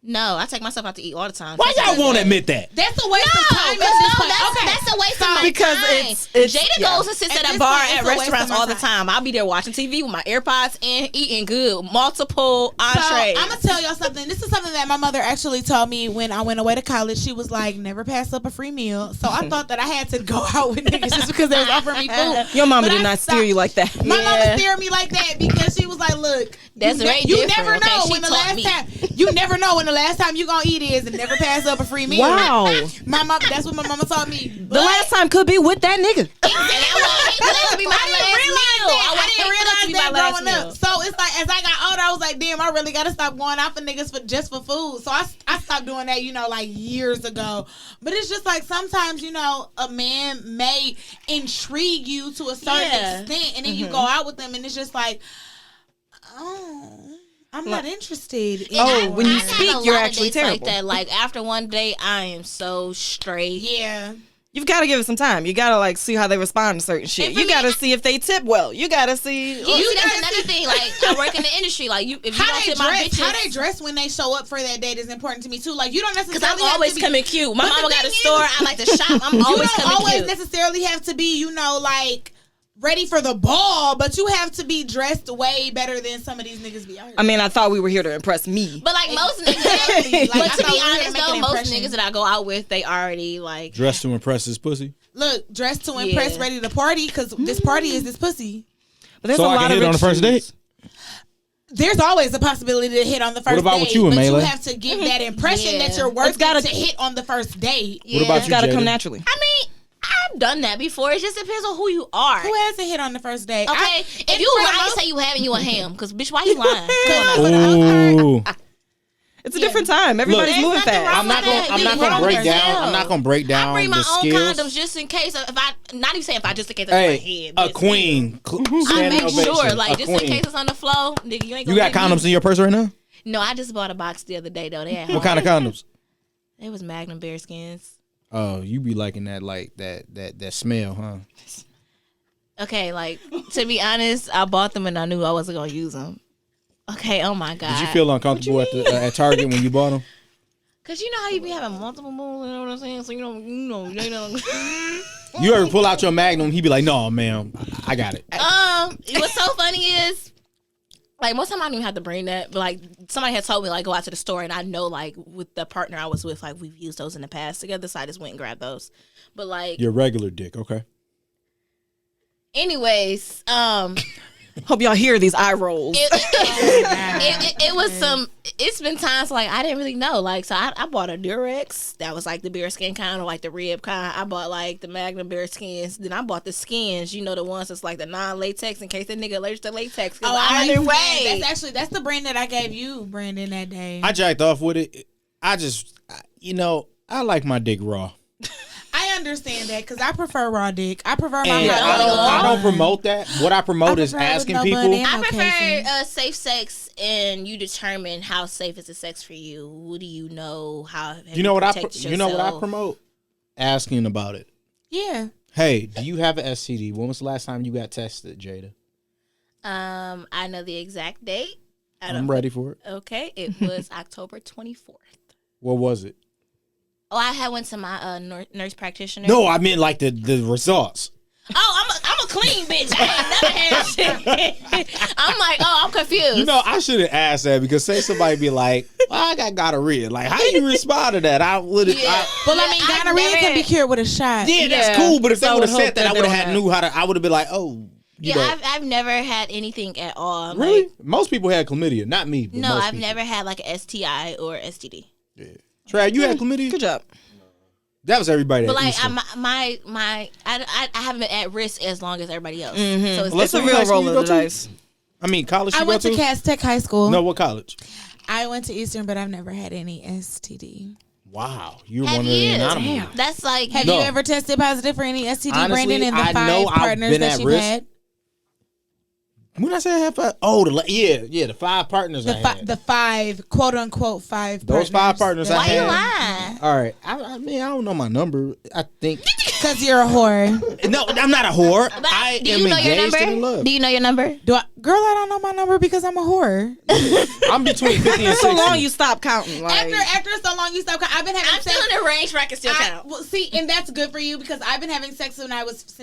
Speaker 3: No, I take myself out to eat all the time.
Speaker 2: Why y'all won't admit that?
Speaker 1: That's a waste of time.
Speaker 3: No,
Speaker 1: at this point.
Speaker 3: that's a waste of my
Speaker 4: Because
Speaker 3: time.
Speaker 4: it's
Speaker 3: Jada
Speaker 4: yeah.
Speaker 3: goes and sits
Speaker 1: At
Speaker 3: at a
Speaker 1: this
Speaker 3: bar
Speaker 1: point,
Speaker 3: at
Speaker 1: it's a waste
Speaker 3: restaurants
Speaker 1: of my
Speaker 3: all the time. I'll be there watching TV with my AirPods and eating good, multiple entrees.
Speaker 1: So I'm gonna tell y'all something. This is something that my mother actually told me when I went away to college. She was like, "Never pass up a free meal." So I thought that I had to go out with niggas just because they was offering me food.
Speaker 4: Your mama
Speaker 1: But
Speaker 4: did
Speaker 1: I
Speaker 4: not steer
Speaker 1: stopped.
Speaker 4: you like that.
Speaker 1: My mama steered me like that because she was like, "Look,
Speaker 3: That's
Speaker 1: you,
Speaker 3: very
Speaker 1: you
Speaker 3: different,
Speaker 1: never
Speaker 3: okay?
Speaker 1: know
Speaker 3: She
Speaker 1: when the
Speaker 3: taught
Speaker 1: last
Speaker 3: me.
Speaker 1: time you never know when the last time you gonna eat is, and never pass up a free meal."
Speaker 4: Wow.
Speaker 1: My mom. That's what my mama taught me.
Speaker 4: The last time could be with that nigga.
Speaker 3: And I would hate for that to be my
Speaker 1: I didn't
Speaker 3: last
Speaker 1: realize
Speaker 3: meal.
Speaker 1: that.
Speaker 3: I would
Speaker 1: I didn't
Speaker 3: hate for that to be my
Speaker 1: realize that
Speaker 3: last
Speaker 1: growing
Speaker 3: meal.
Speaker 1: up. So it's like as I got older, I was like, damn, I really gotta stop going out for niggas for just for food. So I stopped doing that, like years ago. But it's just like sometimes, a man may intrigue you to a certain extent, and then you go out with them, and it's just like, oh, I'm not interested.
Speaker 3: And
Speaker 4: when you
Speaker 3: I've had
Speaker 4: speak,
Speaker 3: a
Speaker 4: you're
Speaker 3: lot of
Speaker 4: actually
Speaker 3: dates like
Speaker 4: terrible.
Speaker 3: that. Like, after one day, I am so straight.
Speaker 1: Yeah.
Speaker 4: You've got to give it some time. You got to like see how they respond to certain shit.
Speaker 3: And for
Speaker 4: You
Speaker 3: me,
Speaker 4: got to see if they tip well. You got to see.
Speaker 3: You see, that's another thing. Like, I work in the industry. Like, if you
Speaker 1: How
Speaker 3: don't
Speaker 1: they
Speaker 3: tip my
Speaker 1: dress,
Speaker 3: bitches,
Speaker 1: how they dress when they show up for that date is important to me too. Like you don't necessarily
Speaker 3: because I'm
Speaker 1: have
Speaker 3: always
Speaker 1: to be,
Speaker 3: coming cute. My
Speaker 1: But the
Speaker 3: mama got a
Speaker 1: thing
Speaker 3: store.
Speaker 1: is-
Speaker 3: I like to shop. I'm
Speaker 1: You
Speaker 3: always
Speaker 1: don't
Speaker 3: coming
Speaker 1: always
Speaker 3: cute.
Speaker 1: necessarily have to be, like ready for the ball, but you have to be dressed way better than some of these niggas be out here.
Speaker 4: I mean, I thought we were here to impress me.
Speaker 3: But like most
Speaker 1: Exactly.
Speaker 3: niggas,
Speaker 1: Like, I
Speaker 3: but to
Speaker 1: thought
Speaker 3: be
Speaker 1: we were gonna
Speaker 3: honest
Speaker 1: make
Speaker 3: though,
Speaker 1: an
Speaker 3: most
Speaker 1: impression.
Speaker 3: niggas that I go out with, they already like.
Speaker 2: Dressed to impress his pussy.
Speaker 1: Look, dressed to impress,
Speaker 3: Yeah.
Speaker 1: ready to party, because this party is this pussy.
Speaker 4: But there's
Speaker 2: So
Speaker 4: a
Speaker 2: I
Speaker 4: lot
Speaker 2: can
Speaker 4: of
Speaker 2: hit on the
Speaker 4: rich
Speaker 2: first date?
Speaker 4: dudes.
Speaker 1: There's always a possibility to hit on the first
Speaker 2: about
Speaker 1: date.
Speaker 2: with you,
Speaker 1: but
Speaker 2: Melei?
Speaker 1: you have to give that impression
Speaker 3: Yeah.
Speaker 1: that you're worth
Speaker 4: It's gotta-
Speaker 1: it to hit on the first date.
Speaker 3: Yeah.
Speaker 2: What about
Speaker 4: It's
Speaker 2: you,
Speaker 4: got to
Speaker 2: Jada?
Speaker 4: come naturally.
Speaker 3: I mean, I've done that before. It just depends on who you are.
Speaker 1: Who hasn't hit on the first date?
Speaker 3: Okay, if you
Speaker 1: for the
Speaker 3: lying,
Speaker 1: most-
Speaker 3: say you haven't, you a ham. Because bitch, why you lying?
Speaker 1: For the most part,
Speaker 2: Ooh.
Speaker 4: It's a different time. Everybody's
Speaker 3: There's
Speaker 4: moving
Speaker 3: nothing
Speaker 4: fast.
Speaker 3: wrong
Speaker 2: I'm not
Speaker 3: with
Speaker 2: gonna.
Speaker 3: that.
Speaker 2: I'm not
Speaker 3: You're
Speaker 2: gonna
Speaker 3: grown
Speaker 2: break
Speaker 3: as
Speaker 2: down.
Speaker 3: hell.
Speaker 2: I'm not gonna break down
Speaker 3: I bring my
Speaker 2: the
Speaker 3: own
Speaker 2: skills.
Speaker 3: condoms just in case. If I not even saying if I just in case it's my
Speaker 2: Hey,
Speaker 3: head.
Speaker 2: a
Speaker 3: but
Speaker 2: queen.
Speaker 3: I
Speaker 2: Standing
Speaker 3: make sure,
Speaker 2: ovation.
Speaker 3: like
Speaker 2: A
Speaker 3: just in
Speaker 2: queen.
Speaker 3: case it's on the floor, nigga. You ain't
Speaker 2: You
Speaker 3: gonna
Speaker 2: got
Speaker 3: get me.
Speaker 2: condoms in your purse right now?
Speaker 3: No, I just bought a box the other day though. They had
Speaker 2: What kind of condoms?
Speaker 3: It was Magnum bear skins.
Speaker 2: Oh, you be liking that, like that smell, huh?
Speaker 3: Okay, like to be honest, I bought them and I knew I wasn't gonna use them. Okay, oh my god.
Speaker 2: Did you feel uncomfortable at Target when you bought them?
Speaker 3: Cause you know how you be having multiple moves, you know what I'm saying? So you know.
Speaker 2: You ever pull out your Magnum? He be like, "No, ma'am, I got it."
Speaker 3: What's so funny is, like most time I don't even have to bring that, but like somebody had told me like go out to the store, and I know like with the partner I was with, like we've used those in the past together, so I just went and grabbed those. But like,
Speaker 2: Your regular dick, okay?
Speaker 3: anyways,
Speaker 4: Hope y'all hear these eye rolls.
Speaker 3: it was some. It's been times like I didn't really know. Like so, I bought a Durex that was like the bear skin kind or like the rib kind. I bought like the Magnum bear skins. Then I bought the skins. You know the ones that's like the non-latex in case the nigga allergic to latex.
Speaker 1: Oh, I
Speaker 3: either
Speaker 1: like
Speaker 3: way,
Speaker 1: that's the brand that I gave you, Brandon, that day.
Speaker 2: I jacked off with it. I just, I like my dick raw.
Speaker 1: I understand that because I prefer raw dick. I prefer my
Speaker 2: And I don't promote that. What I promote is
Speaker 1: prefer it with
Speaker 2: asking
Speaker 1: no
Speaker 2: people.
Speaker 1: butt in.
Speaker 3: I
Speaker 1: Okay,
Speaker 3: prefer safe sex, and you determine how safe is the sex for you. What do you know? How have
Speaker 2: You know what I
Speaker 3: protected
Speaker 2: you know what I
Speaker 3: yourself?
Speaker 2: promote? Asking about it.
Speaker 1: Yeah.
Speaker 2: Hey, do you have an STD? When was the last time you got tested, Jada?
Speaker 3: I know the exact date.
Speaker 2: I'm ready for it.
Speaker 3: Okay, it was October 24th.
Speaker 2: What was it?
Speaker 3: Oh, I had went to my nurse practitioner.
Speaker 2: No, I mean like the results.
Speaker 3: Oh, I'm a clean bitch. I ain't never had shit. I'm like, I'm confused.
Speaker 2: You know, I should have asked that because say somebody be like, well, I got gonorrhea. Like, how you respond to that? I would have.
Speaker 3: Yeah.
Speaker 1: Well, I mean,
Speaker 3: I've
Speaker 1: gonorrhea
Speaker 3: never-
Speaker 1: can be cured with a shot.
Speaker 2: Yeah, that's
Speaker 4: Yeah.
Speaker 2: cool. But if they
Speaker 4: So I
Speaker 2: would have
Speaker 4: would hope
Speaker 2: said that,
Speaker 4: that
Speaker 2: I
Speaker 4: they
Speaker 2: would have
Speaker 4: don't
Speaker 2: had
Speaker 4: have-
Speaker 2: knew how to. I would have been like, oh, you know.
Speaker 3: I've never had anything at all.
Speaker 2: Really?
Speaker 3: Like,
Speaker 2: Most people had chlamydia, not me. But
Speaker 3: no,
Speaker 2: most
Speaker 3: I've
Speaker 2: people.
Speaker 3: never had like an STI or STD.
Speaker 2: Yeah. Trav, you had chlamydia?
Speaker 4: Good job.
Speaker 2: That was everybody.
Speaker 3: But
Speaker 2: at
Speaker 3: like,
Speaker 2: Easter.
Speaker 3: I haven't been at risk as long as everybody else.
Speaker 4: Mm-hmm.
Speaker 3: So it's
Speaker 2: Let's
Speaker 4: It's a
Speaker 2: What
Speaker 4: real
Speaker 2: high school
Speaker 4: roll
Speaker 2: you
Speaker 4: of
Speaker 2: go
Speaker 4: the
Speaker 2: to?
Speaker 4: dice.
Speaker 2: I mean, college.
Speaker 1: I
Speaker 2: You
Speaker 1: went
Speaker 2: go
Speaker 1: to Cass Tech High School.
Speaker 2: No, what college?
Speaker 1: I went to Eastern, but I've never had any STD.
Speaker 2: Wow, you're
Speaker 3: Have
Speaker 2: one of the
Speaker 3: you?
Speaker 2: anonymous.
Speaker 3: That's like
Speaker 1: Have
Speaker 2: No.
Speaker 1: you ever tested positive for any STD,
Speaker 2: Honestly,
Speaker 1: Brandon, in the
Speaker 2: I
Speaker 1: 5
Speaker 2: know I've
Speaker 1: partners
Speaker 2: been
Speaker 1: that
Speaker 2: at
Speaker 1: you've
Speaker 2: risk.
Speaker 1: had?
Speaker 2: When I say I have five, the 5 partners I had.
Speaker 1: The 5, quote unquote, 5
Speaker 2: Those 5 partners I
Speaker 3: why
Speaker 2: had.
Speaker 3: you lying?
Speaker 2: All right, I mean, I don't know my number. I think
Speaker 1: Because you're a whore.
Speaker 2: no, I'm not a whore. I
Speaker 3: Do
Speaker 2: am
Speaker 3: you know your
Speaker 2: engaged and in
Speaker 3: number?
Speaker 2: love.
Speaker 3: Do you know your number?
Speaker 1: Girl, I don't know my number because I'm a whore.
Speaker 2: I'm between 50 and 60.
Speaker 4: So long you stop counting. Like,
Speaker 1: After so long, you stop. I've been having
Speaker 3: I'm
Speaker 1: sex.
Speaker 3: still in the range where I can still count.
Speaker 1: Well, see, and that's good for you because I've been having sex since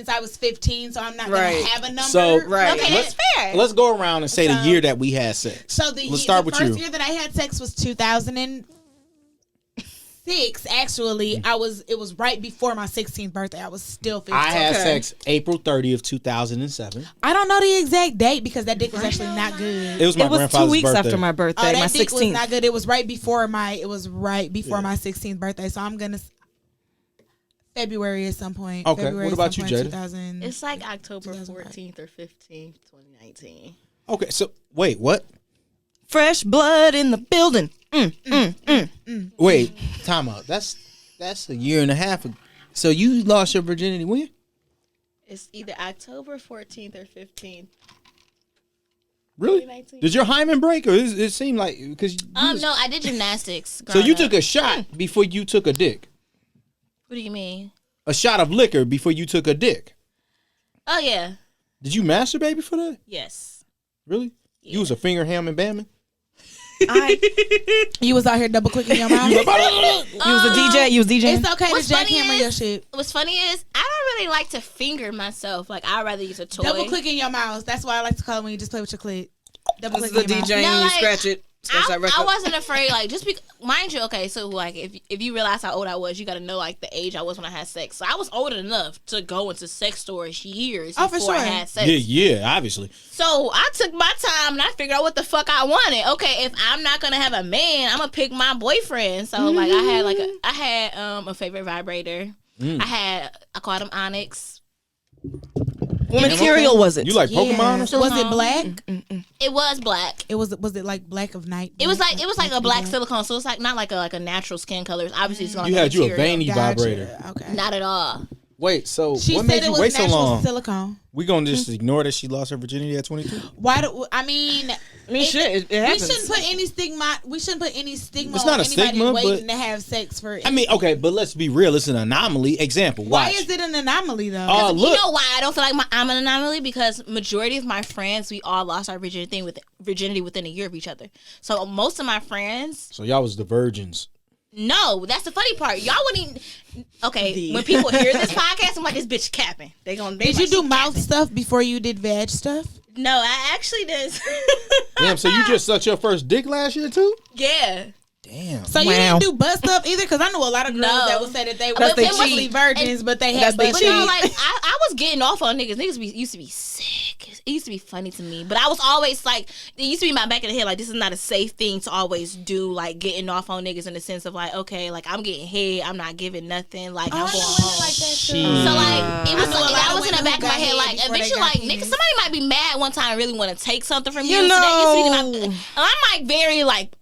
Speaker 1: I was 15, so I'm not
Speaker 4: Right.
Speaker 1: gonna have a number.
Speaker 2: So,
Speaker 4: Right.
Speaker 3: Okay, that's fair.
Speaker 2: Let's go around and say the
Speaker 1: So-
Speaker 2: year that we had sex.
Speaker 1: So
Speaker 2: Let's start
Speaker 1: the
Speaker 2: with
Speaker 1: first
Speaker 2: you.
Speaker 1: year that I had sex was 2006. Actually, it was right before my 16th birthday. I was still 15.
Speaker 2: I had
Speaker 4: Okay.
Speaker 2: sex April 30th, 2007.
Speaker 1: I don't know the exact date because that dick was actually not good.
Speaker 2: It was my
Speaker 4: it was
Speaker 2: grandfather's
Speaker 4: 2 weeks
Speaker 2: birthday.
Speaker 4: after my birthday, my
Speaker 1: That dick was
Speaker 4: 16th.
Speaker 1: not good. It was right before my 16th birthday. So I'm gonna February at some point.
Speaker 2: Okay,
Speaker 1: February
Speaker 2: what
Speaker 1: at
Speaker 2: about
Speaker 1: some
Speaker 2: you,
Speaker 1: point,
Speaker 2: Jada?
Speaker 1: 2000.
Speaker 3: It's like October
Speaker 1: 2005.
Speaker 3: 14th or 15th, 2019.
Speaker 2: Okay, so wait, what?
Speaker 4: Fresh blood in the building.
Speaker 2: Wait, time out. That's a year and a half ago. So you lost your virginity when?
Speaker 3: It's either October 14th or 15th.
Speaker 2: Really?
Speaker 3: 2019.
Speaker 2: Did your hymen break, or it seemed like because?
Speaker 3: No, I did gymnastics.
Speaker 2: So you
Speaker 3: growing
Speaker 2: took
Speaker 3: up.
Speaker 2: a shot before you took a dick.
Speaker 3: What do you mean?
Speaker 2: A shot of liquor before you took a dick.
Speaker 3: Oh yeah,
Speaker 2: Did you masturbate before that?
Speaker 3: yes.
Speaker 2: Really? You was a finger ham and bamming?
Speaker 1: You was out here double clicking your mouth.
Speaker 4: You was a DJ. You was DJing.
Speaker 1: It's okay
Speaker 3: What's
Speaker 1: to
Speaker 3: funny
Speaker 1: jackhammer
Speaker 3: is-
Speaker 1: your shit.
Speaker 3: What's funny is I don't really like to finger myself. Like I'd rather use a toy.
Speaker 1: Double click in your mouth. That's why I like to call it when you just play with your clit. Double
Speaker 4: This
Speaker 1: click
Speaker 4: is
Speaker 1: in
Speaker 4: the
Speaker 1: your
Speaker 4: DJ
Speaker 1: mouth.
Speaker 3: No,
Speaker 4: and you
Speaker 3: like,
Speaker 4: scratch it. Scratch that
Speaker 3: I
Speaker 4: record.
Speaker 3: wasn't afraid. Like just mind you, okay. So like if you realize how old I was, you got to know like the age I was when I had sex. So I was old enough to go into sex stores years
Speaker 1: Oh, for
Speaker 3: before I
Speaker 1: sure.
Speaker 3: had sex.
Speaker 2: Yeah, obviously.
Speaker 3: So I took my time and I figured out what the fuck I wanted. Okay, if I'm not gonna have a man, I'm gonna pick my boyfriend. So like I had a favorite vibrator. I called him Onyx.
Speaker 4: What material was it?
Speaker 2: You like Pokemon or something?
Speaker 1: Was it black?
Speaker 3: It was black.
Speaker 1: Was it like black of night?
Speaker 3: It was like a black silicone, so it's like not like a natural skin color. It's obviously it's
Speaker 2: You had you a veiny vibrator.
Speaker 1: Okay.
Speaker 3: Not at all.
Speaker 2: Wait, so
Speaker 1: She
Speaker 2: what
Speaker 1: said
Speaker 2: made
Speaker 1: it
Speaker 2: you
Speaker 1: was
Speaker 2: wait so
Speaker 1: natural
Speaker 2: long?
Speaker 1: silicone.
Speaker 2: We gonna just ignore that she lost her virginity at 22?
Speaker 1: Why do I mean?
Speaker 4: Shit, it
Speaker 1: We
Speaker 4: happens.
Speaker 1: shouldn't put any stigma. We shouldn't put any stigma
Speaker 2: It's
Speaker 1: on
Speaker 2: not a
Speaker 1: anybody
Speaker 2: stigma,
Speaker 1: waiting
Speaker 2: but-
Speaker 1: to have sex for.
Speaker 2: I mean, okay, but let's be real. It's an anomaly. Example.
Speaker 1: why
Speaker 2: Watch.
Speaker 1: is it an anomaly though?
Speaker 2: Look.
Speaker 3: You know why I don't feel like I'm an anomaly? Because majority of my friends, we all lost our virginity within a year of each other. So most of my friends,
Speaker 2: So y'all was the virgins.
Speaker 3: no, that's the funny part. Y'all wouldn't even. Okay, when people hear this podcast, I'm like, this bitch capping.
Speaker 1: Did you do mouth stuff before you did vag stuff?
Speaker 3: No, I actually did.
Speaker 2: Damn, so you just sucked your first dick last year too?
Speaker 3: Yeah.
Speaker 2: Damn.
Speaker 1: So you didn't do butt stuff either? Because I know a lot of girls
Speaker 3: No.
Speaker 1: that would say that they were
Speaker 4: That's they
Speaker 1: technically
Speaker 4: cheat.
Speaker 1: virgins, but they had
Speaker 4: That's they
Speaker 1: butt
Speaker 3: But no,
Speaker 4: cheat.
Speaker 3: like I was getting off on niggas. Niggas used to be sick. It used to be funny to me, but I was always like, it used to be in my back of the head, like this is not a safe thing to always do, like getting off on niggas in the sense of like, okay, like I'm getting head, I'm not giving nothing, like I'm going home.
Speaker 1: like that
Speaker 2: Shit.
Speaker 1: too.
Speaker 3: So like it was
Speaker 1: I know a lot
Speaker 3: that
Speaker 1: of
Speaker 3: was in the
Speaker 1: women
Speaker 3: back of
Speaker 1: who
Speaker 3: my
Speaker 1: got
Speaker 3: head,
Speaker 1: head
Speaker 3: like
Speaker 1: before they
Speaker 3: eventually,
Speaker 1: got
Speaker 3: like
Speaker 1: penis.
Speaker 3: nigga, somebody might be mad one time and really want to take something from you.
Speaker 4: You
Speaker 3: So that used to be
Speaker 4: know.
Speaker 3: and I'm like very like.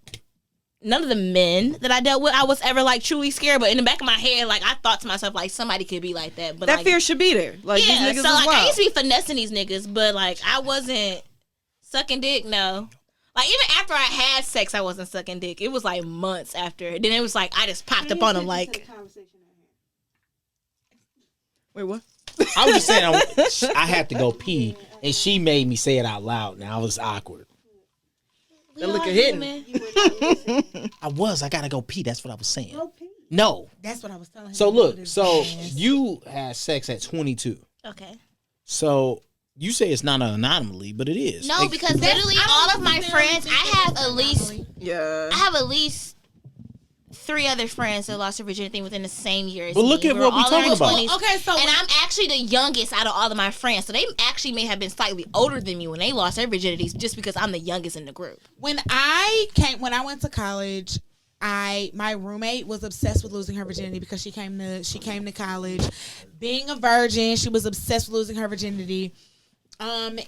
Speaker 3: None of the men that I dealt with, I was ever like truly scared. But in the back of my head, like I thought to myself, like somebody could be like that. But
Speaker 4: That
Speaker 3: like,
Speaker 4: fear should be there. Like
Speaker 3: yeah,
Speaker 4: these niggas
Speaker 3: so
Speaker 4: is
Speaker 3: like I
Speaker 4: wild.
Speaker 3: used to be finessing these niggas, but like I wasn't sucking dick. No, like even after I had sex, I wasn't sucking dick. It was like months after. Then it was like I just popped up on them like.
Speaker 4: Wait, what?
Speaker 2: I was just saying I had to go pee, and she made me say it out loud. Now it was awkward.
Speaker 4: That look hitting.
Speaker 2: I gotta go pee. That's what I was saying. No.
Speaker 1: That's what I was telling him.
Speaker 2: So look, so you had sex at 22.
Speaker 3: Okay.
Speaker 2: So you say it's not an anomaly, but it is.
Speaker 3: No, because literally all of my friends, I have at least 3 other friends that lost their virginity within the same year as
Speaker 2: But
Speaker 3: me.
Speaker 2: look at
Speaker 3: We
Speaker 2: what
Speaker 3: were
Speaker 2: we
Speaker 3: all in
Speaker 2: talking
Speaker 3: our
Speaker 2: about.
Speaker 3: 20s.
Speaker 1: Okay, so
Speaker 3: And I'm actually the youngest out of all of my friends. So they actually may have been slightly older than me when they lost their virginities just because I'm the youngest in the group.
Speaker 1: when I went to college, my roommate was obsessed with losing her virginity because she came to college being a virgin. She was obsessed with losing her virginity. And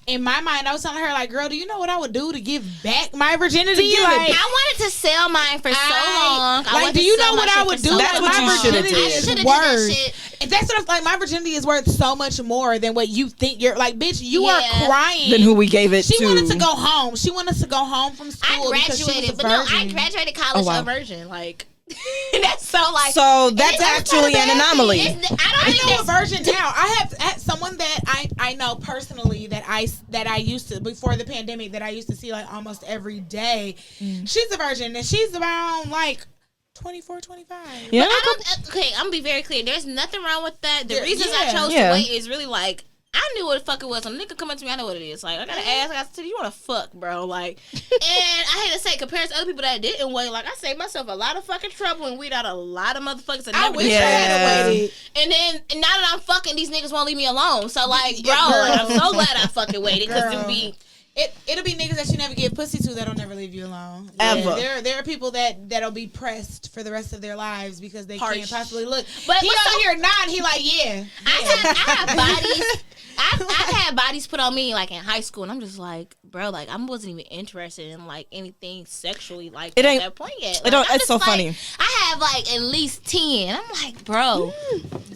Speaker 1: in my mind, I was telling her, like, girl, do you know what I would do to give back my virginity? Like,
Speaker 3: I wanted to sell mine for so long.
Speaker 1: Like, do you know what I would do?
Speaker 4: That's
Speaker 1: Like,
Speaker 4: what
Speaker 1: my
Speaker 4: you shoulda
Speaker 1: virginity
Speaker 4: did.
Speaker 1: is
Speaker 3: I shoulda did that
Speaker 1: worth.
Speaker 3: shit.
Speaker 1: And that's what I'm like. My virginity is worth so much more than what you think. You're like, bitch, you are
Speaker 3: Yeah.
Speaker 1: crying.
Speaker 4: Then who we gave it
Speaker 1: She
Speaker 4: to?
Speaker 1: wanted to go home. She wanted to go home from school.
Speaker 3: I
Speaker 1: because she was
Speaker 3: graduated,
Speaker 1: a
Speaker 3: but no, I
Speaker 1: virgin.
Speaker 3: graduated college
Speaker 4: Oh, wow.
Speaker 3: a virgin. Like, that's so like.
Speaker 4: So that's
Speaker 3: It's
Speaker 4: actually
Speaker 1: not a
Speaker 4: an
Speaker 1: bad
Speaker 4: anomaly.
Speaker 3: I don't
Speaker 1: I
Speaker 3: think
Speaker 1: know a
Speaker 3: that's.
Speaker 1: virgin now. I have someone that I know personally that I used to before the pandemic that I used to see like almost every day. She's a virgin and she's around like 24, 25.
Speaker 4: Yeah.
Speaker 3: I don't, okay, I'm gonna be very clear. There's nothing wrong with that. The
Speaker 1: Yeah,
Speaker 3: reasons I
Speaker 1: yeah.
Speaker 3: chose
Speaker 4: Yeah.
Speaker 3: to wait is really like I knew what the fuck it was. When a nigga come up to me, I know what it is. Like I gotta ask, I got to you want to fuck, bro? Like, and I hate to say, compared to other people that didn't wait, like I saved myself a lot of fucking trouble and weed out a lot of motherfuckers that
Speaker 1: I
Speaker 3: never
Speaker 1: wish
Speaker 3: did.
Speaker 1: I had waited.
Speaker 3: And then and now that I'm fucking, these niggas won't leave me alone. So like, bro,
Speaker 1: Yeah, girl.
Speaker 3: like, I'm so glad I fucking waited because it would be.
Speaker 1: It'll be niggas that you never give pussy to that'll never leave you alone.
Speaker 4: Ever.
Speaker 1: There are people that'll be pressed for the rest of their lives because they
Speaker 3: Harsh.
Speaker 1: can't possibly look.
Speaker 3: But
Speaker 1: He
Speaker 3: what's
Speaker 1: out
Speaker 3: so-
Speaker 1: here nodding. He like, yeah.
Speaker 3: I have bodies. I've had bodies put on me like in high school, and I'm just like, bro, like I wasn't even interested in like anything sexually like
Speaker 4: It
Speaker 3: at
Speaker 4: ain't-
Speaker 3: that point yet.
Speaker 4: it
Speaker 3: Like,
Speaker 4: don't-
Speaker 3: I'm
Speaker 4: it's
Speaker 3: just
Speaker 4: so
Speaker 3: like,
Speaker 4: funny.
Speaker 3: I have like at least 10. I'm like, bro,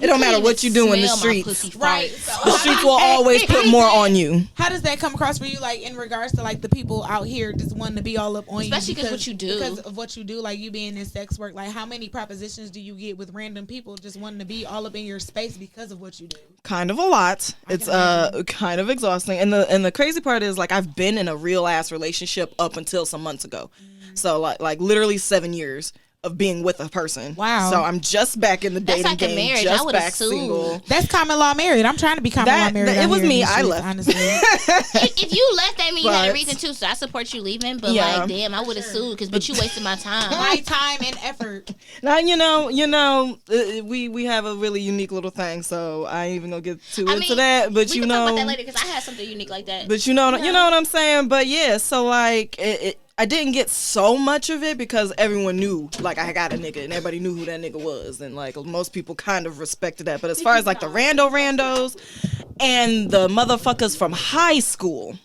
Speaker 4: It don't matter what you do in the streets.
Speaker 1: Right.
Speaker 4: The streets will always put more on you.
Speaker 1: How does that come across for you, like in regards to like the people out here just wanting to be all up on
Speaker 3: Especially
Speaker 1: you?
Speaker 3: 'cause what you do.
Speaker 1: Because of what you do, like you being in sex work. Like how many propositions do you get with random people just wanting to be all up in your space because of what you do?
Speaker 4: Kind of a lot. It's kind of exhausting. And the crazy part is like I've been in a real ass relationship up until some months ago. So like literally 7 years of being with a person.
Speaker 1: Wow.
Speaker 4: So I'm just back in the
Speaker 3: That's
Speaker 4: dating
Speaker 3: like a
Speaker 4: game.
Speaker 3: marriage. I
Speaker 4: Just
Speaker 3: would've
Speaker 4: back
Speaker 3: sued.
Speaker 4: single.
Speaker 1: That's common law married. I'm trying to be common law married.
Speaker 4: It
Speaker 1: out
Speaker 4: was
Speaker 1: here in
Speaker 4: me.
Speaker 1: these
Speaker 4: I
Speaker 1: streets,
Speaker 4: left.
Speaker 1: honestly.
Speaker 3: if you left, that means you had a
Speaker 4: But-
Speaker 3: reason too. So I support you leaving, but
Speaker 4: Yeah.
Speaker 3: like, damn, I would have sued but you wasted my time.
Speaker 1: My time and effort.
Speaker 4: Now we have a really unique little thing, so I ain't even gonna get too into that. But
Speaker 3: we
Speaker 4: you
Speaker 3: can talk
Speaker 4: know,
Speaker 3: about that later because I had something unique like that.
Speaker 4: but you know what I'm saying. But yeah, so like I didn't get so much of it because everyone knew like I got a nigga and everybody knew who that nigga was, and like most people kind of respected that. But as far as like the randos, and the motherfuckers from high school.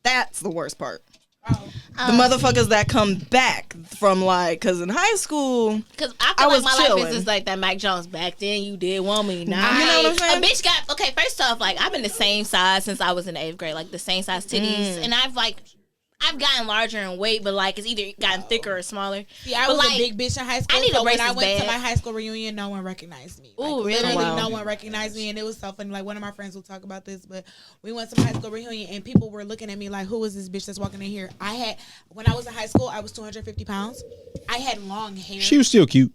Speaker 4: That's the worst part. The motherfuckers that come back from like, cause in high school,
Speaker 3: cause I feel
Speaker 4: was
Speaker 3: like my
Speaker 4: chilling.
Speaker 3: life is just like that Mike Jones. Back then, you did want me. Now,
Speaker 4: You know what I'm saying?
Speaker 3: A bitch got okay. First off, like I've been the same size since I was in the 8th grade, like the same size titties, and I've gotten larger in weight, but like it's either gotten thicker or smaller.
Speaker 1: Yeah, I
Speaker 3: but
Speaker 1: was
Speaker 3: like,
Speaker 1: a big bitch in high school.
Speaker 3: I need
Speaker 1: so
Speaker 3: a
Speaker 1: when
Speaker 3: brace
Speaker 1: I
Speaker 3: is
Speaker 1: went to
Speaker 3: bad.
Speaker 1: my high school reunion, no one recognized me.
Speaker 3: Ooh,
Speaker 1: Like,
Speaker 3: really?
Speaker 1: Literally,
Speaker 4: Wow.
Speaker 1: no one recognized me, and it was so funny. Like one of my friends will talk about this, but we went to my high school reunion, and people were looking at me like, "Who is this bitch that's walking in here?" When I was in high school, I was 250 pounds. I had long hair.
Speaker 2: She was still cute.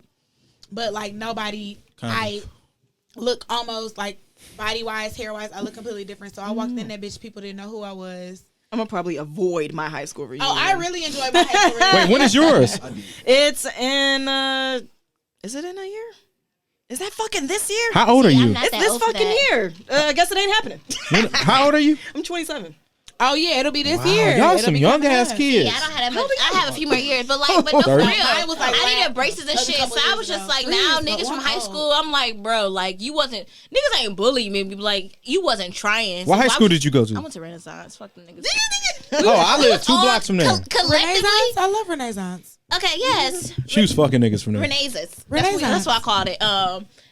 Speaker 1: But like nobody, I look almost like body wise, hair wise, I look completely different. So I walked in that bitch, people didn't know who I was.
Speaker 4: I'm gonna probably avoid my high school reunion.
Speaker 1: Oh, I really enjoyed my high school reunion.
Speaker 2: Wait, when is yours?
Speaker 4: It's in. Is it in a year? Is that fucking this year?
Speaker 2: How old are
Speaker 3: I'm
Speaker 2: you?
Speaker 3: not
Speaker 4: It's
Speaker 3: that
Speaker 4: this
Speaker 3: old for
Speaker 4: fucking
Speaker 3: that.
Speaker 4: year. I guess it ain't happening.
Speaker 2: How old are you?
Speaker 4: I'm 27.
Speaker 1: Oh yeah, it'll be this
Speaker 2: Wow,
Speaker 1: year.
Speaker 2: y'all
Speaker 1: It'll
Speaker 2: some
Speaker 1: be
Speaker 2: young
Speaker 1: coming
Speaker 2: ass
Speaker 1: up.
Speaker 2: kids.
Speaker 3: Yeah, I don't have that much. I have a few more years, but no, for real.
Speaker 2: 30?
Speaker 1: Mine was like
Speaker 3: I
Speaker 1: last-
Speaker 3: needed braces and
Speaker 1: a
Speaker 3: shit.
Speaker 1: couple
Speaker 3: So I
Speaker 1: years
Speaker 3: was just
Speaker 1: ago.
Speaker 3: like,
Speaker 1: 3
Speaker 3: now
Speaker 1: years ago.
Speaker 3: niggas from
Speaker 1: Wow.
Speaker 3: high school, I'm like, bro, like niggas ain't bullying me, but like you wasn't trying.
Speaker 2: What
Speaker 3: So
Speaker 2: high
Speaker 3: I
Speaker 2: school
Speaker 3: was-
Speaker 2: did you go
Speaker 3: I
Speaker 2: to?
Speaker 3: went to Renaissance. Fuck the niggas.
Speaker 2: Oh, I live 2 blocks from there.
Speaker 3: Collectively,
Speaker 1: Renaissance? I love Renaissance.
Speaker 3: okay, yes,
Speaker 2: She was fucking niggas from there.
Speaker 3: Renaissance.
Speaker 1: Renaissance.
Speaker 3: That's what I called it.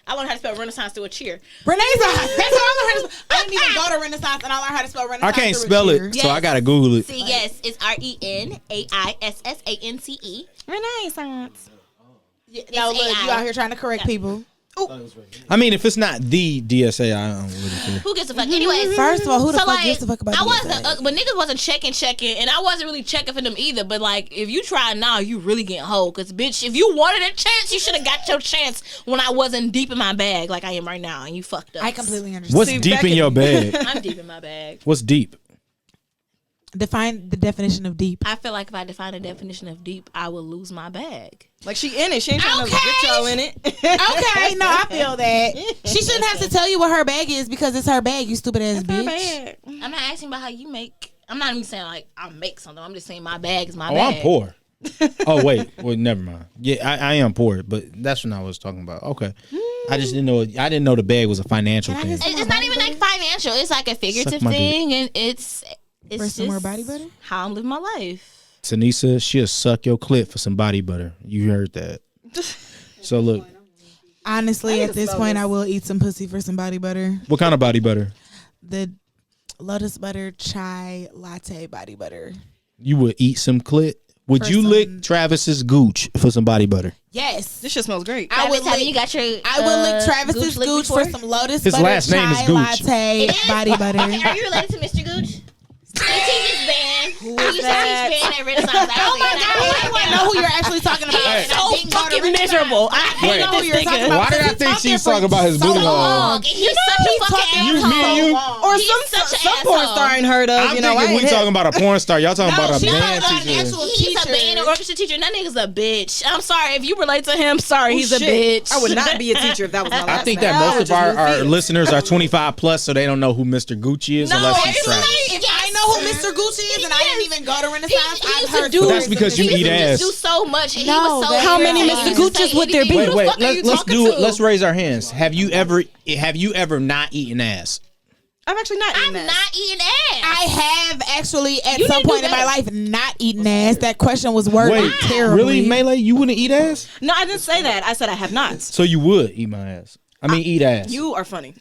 Speaker 3: I learned how to spell Renaissance through a cheer.
Speaker 1: Renaissance. That's how I learned how to spell. I didn't even go to Renaissance, and I learned how to spell
Speaker 2: I
Speaker 1: Renaissance.
Speaker 2: can't
Speaker 1: through a
Speaker 2: spell
Speaker 1: cheer.
Speaker 2: it, so I gotta Google it.
Speaker 3: See, yes, it's RENAISSANCE.
Speaker 4: Renaissance.
Speaker 1: Yeah, no,
Speaker 3: It's
Speaker 1: look, you
Speaker 3: AI.
Speaker 1: out here trying to correct people.
Speaker 2: I mean, if it's not the DSA, I don't really care.
Speaker 3: Who gives a fuck? Anyways,
Speaker 1: First of all, who the
Speaker 3: so
Speaker 1: fuck
Speaker 3: like,
Speaker 1: gives a fuck about
Speaker 3: I
Speaker 1: DSA?
Speaker 3: wasn't, but niggas wasn't checking, and I wasn't really checking for them either. But like, if you try now, you really getting hoe. Cause bitch, if you wanted a chance, you should have got your chance when I wasn't deep in my bag like I am right now, and you fucked up.
Speaker 1: I completely understand.
Speaker 2: What's
Speaker 4: See,
Speaker 2: deep
Speaker 4: back
Speaker 2: in
Speaker 4: in-
Speaker 2: your bag?
Speaker 3: I'm deep in my bag.
Speaker 2: What's deep?
Speaker 1: Define the definition of deep.
Speaker 3: I feel like if I define the definition of deep, I will lose my bag.
Speaker 4: Like she in it. She ain't trying to
Speaker 1: Okay.
Speaker 4: get y'all in it.
Speaker 1: Okay, no, I feel that. She shouldn't have to tell you what her bag is because it's her bag, you stupid ass bitch.
Speaker 3: I'm not asking about how you make. I'm not even saying like I make something. I'm just saying my bag is my
Speaker 2: Oh,
Speaker 3: bag.
Speaker 2: I'm poor. Oh wait, well never mind. Yeah, I am poor, but that's what I was talking about. Okay, I just didn't know. I didn't know the bag was a financial
Speaker 1: Can I
Speaker 2: thing.
Speaker 1: get some
Speaker 3: It's not even like financial. It's like a figurative
Speaker 2: Suck my dick.
Speaker 3: thing, and it's
Speaker 1: For
Speaker 3: just
Speaker 1: some more body butter?
Speaker 3: how I'm living my life.
Speaker 2: Tanisa, she'll suck your clit for some body butter. You heard that. So look,
Speaker 1: Honestly, at this point, I will eat some pussy for some body butter.
Speaker 2: what kind of body butter?
Speaker 1: The lotus butter chai latte body butter.
Speaker 2: You would eat some clit? Would
Speaker 1: For
Speaker 2: you
Speaker 1: some-
Speaker 2: lick Travis's gooch for some body butter?
Speaker 1: Yes.
Speaker 4: This shit smells great.
Speaker 1: I would
Speaker 3: Travis, have
Speaker 1: lick-
Speaker 3: you got your?
Speaker 1: I will lick Travis's
Speaker 3: lick
Speaker 1: gooch for
Speaker 3: before?
Speaker 1: some lotus
Speaker 2: His
Speaker 1: butter
Speaker 2: last name is
Speaker 1: chai
Speaker 2: Gooch.
Speaker 1: latte body butter.
Speaker 3: Are you related to Mr. Gooch? He teaches band. He used to
Speaker 4: that?
Speaker 3: teach band at Renaissance.
Speaker 1: Oh my god, I want to know who you're actually talking about.
Speaker 2: Hey.
Speaker 1: And I
Speaker 3: So
Speaker 1: didn't go to
Speaker 3: fucking
Speaker 1: Renaissance.
Speaker 3: miserable. I
Speaker 1: I
Speaker 3: hate
Speaker 1: didn't know who
Speaker 3: this
Speaker 1: you were talking
Speaker 3: nigga.
Speaker 1: about.
Speaker 2: Why did I
Speaker 1: because
Speaker 2: think
Speaker 1: he's
Speaker 2: she was
Speaker 1: talking
Speaker 2: talking about his
Speaker 1: for
Speaker 2: booty
Speaker 1: so
Speaker 2: hole?
Speaker 1: long.
Speaker 3: He's such a fucking
Speaker 2: You,
Speaker 3: asshole.
Speaker 2: me and you.
Speaker 4: Or
Speaker 3: He's
Speaker 4: some
Speaker 3: such an
Speaker 4: some porn
Speaker 3: asshole.
Speaker 4: star I ain't heard of.
Speaker 2: I'm
Speaker 4: You know, I
Speaker 2: thinking
Speaker 4: ain't
Speaker 2: we
Speaker 4: hip.
Speaker 2: talking about a porn star. Y'all talking about a
Speaker 1: she's
Speaker 2: band
Speaker 1: not an
Speaker 2: teacher.
Speaker 1: actual
Speaker 3: He's
Speaker 1: teacher.
Speaker 3: a band or orchestra teacher. And that nigga's a bitch. I'm sorry if you relate to him. Sorry, he's a
Speaker 4: Shit.
Speaker 3: bitch.
Speaker 4: I would not be a teacher if that was my last
Speaker 2: I think
Speaker 4: name.
Speaker 2: that
Speaker 4: I
Speaker 2: most
Speaker 4: would
Speaker 2: of
Speaker 4: just
Speaker 2: our,
Speaker 4: move
Speaker 2: our
Speaker 4: fields.
Speaker 2: listeners are 25 plus, so they don't know who Mr. Gucci is
Speaker 3: No,
Speaker 2: unless he's
Speaker 3: it's
Speaker 2: Travis.
Speaker 3: like-
Speaker 1: If I know who Mr. Gucci is and I didn't even go to Renaissance,
Speaker 3: He
Speaker 1: I've
Speaker 3: used to
Speaker 1: heard
Speaker 3: do-
Speaker 2: But that's
Speaker 1: stories
Speaker 2: because
Speaker 1: of
Speaker 2: you
Speaker 1: this
Speaker 2: eat
Speaker 1: nigga.
Speaker 2: ass.
Speaker 3: do so much. And
Speaker 1: No,
Speaker 3: he was so
Speaker 1: that's
Speaker 4: How many
Speaker 3: irritating.
Speaker 4: Mr.
Speaker 3: He used to
Speaker 4: Gooches
Speaker 3: say
Speaker 4: would there be?
Speaker 3: anything.
Speaker 2: Wait,
Speaker 3: Who the
Speaker 2: wait.
Speaker 3: fuck are you
Speaker 2: Let's
Speaker 3: talking
Speaker 2: do.
Speaker 3: to?
Speaker 2: Let's raise our hands. Have you ever not eaten ass?
Speaker 4: I've actually not eaten
Speaker 3: I'm
Speaker 4: that.
Speaker 3: not eating ass.
Speaker 1: I have actually at
Speaker 3: You
Speaker 1: some
Speaker 3: need to
Speaker 1: point
Speaker 3: do
Speaker 1: in my
Speaker 3: better.
Speaker 1: life not eaten ass. That question was worded
Speaker 2: Wait,
Speaker 1: terribly.
Speaker 2: really, Melei? You wouldn't eat ass?
Speaker 4: No, I didn't say that. I said I have not.
Speaker 2: So you would eat my ass? I mean, eat ass.
Speaker 4: You are funny.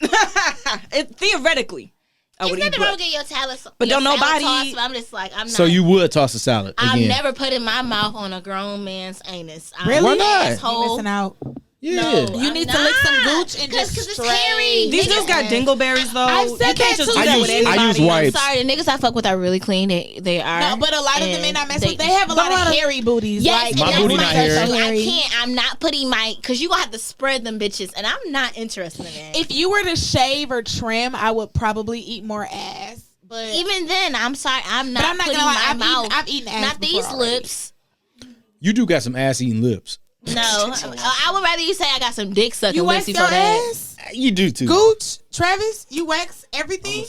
Speaker 4: Theoretically, I would
Speaker 3: There's
Speaker 4: eat
Speaker 3: nothing wrong
Speaker 4: butt.
Speaker 3: with getting your talent,
Speaker 4: But
Speaker 3: your
Speaker 4: don't
Speaker 3: salad
Speaker 4: nobody-
Speaker 3: tossed, but I'm just like, I'm not.
Speaker 2: So you would toss a salad
Speaker 3: I'm
Speaker 2: again?
Speaker 3: never putting my mouth on a grown man's anus. I'm
Speaker 1: Really?
Speaker 2: Why
Speaker 3: an
Speaker 2: not?
Speaker 1: You
Speaker 3: asshole.
Speaker 1: missing out.
Speaker 2: Yeah.
Speaker 3: No.
Speaker 1: You
Speaker 3: I'm
Speaker 1: need to lick some
Speaker 3: not.
Speaker 1: gooch and just
Speaker 3: Cause it's
Speaker 1: straight.
Speaker 3: hairy.
Speaker 4: These
Speaker 3: Niggas-
Speaker 4: dudes got dingleberries though.
Speaker 1: I've said
Speaker 4: You can't
Speaker 1: that
Speaker 4: just
Speaker 1: too.
Speaker 4: do that with
Speaker 2: I
Speaker 4: anybody.
Speaker 2: use wipes.
Speaker 3: Sorry, the niggas I fuck with are really clean. They are.
Speaker 1: No, but a lot of the
Speaker 3: And
Speaker 1: men I mess with, they have a lot of hairy booties.
Speaker 3: Yes,
Speaker 1: like,
Speaker 3: and
Speaker 2: My
Speaker 3: that's
Speaker 2: booty
Speaker 3: my
Speaker 2: not hairy.
Speaker 3: issue. I
Speaker 1: hairy.
Speaker 3: can't. I'm not putting my because you gonna have to spread them bitches, and I'm not interested in that.
Speaker 1: If you were to shave or trim, I would probably eat more ass. But
Speaker 3: Even then, I'm sorry. I'm not.
Speaker 1: But I'm not
Speaker 3: putting
Speaker 1: gonna lie,
Speaker 3: my mouth.
Speaker 1: I've eaten ass.
Speaker 3: Not
Speaker 1: before
Speaker 3: these
Speaker 1: already.
Speaker 3: lips.
Speaker 2: You do got some ass eating lips.
Speaker 3: No, I would rather you say I got some dick sucking
Speaker 1: You
Speaker 3: lips
Speaker 1: wax
Speaker 3: before
Speaker 1: your
Speaker 3: that.
Speaker 1: ass?
Speaker 2: You do too.
Speaker 1: Gooch, Travis, you wax everything?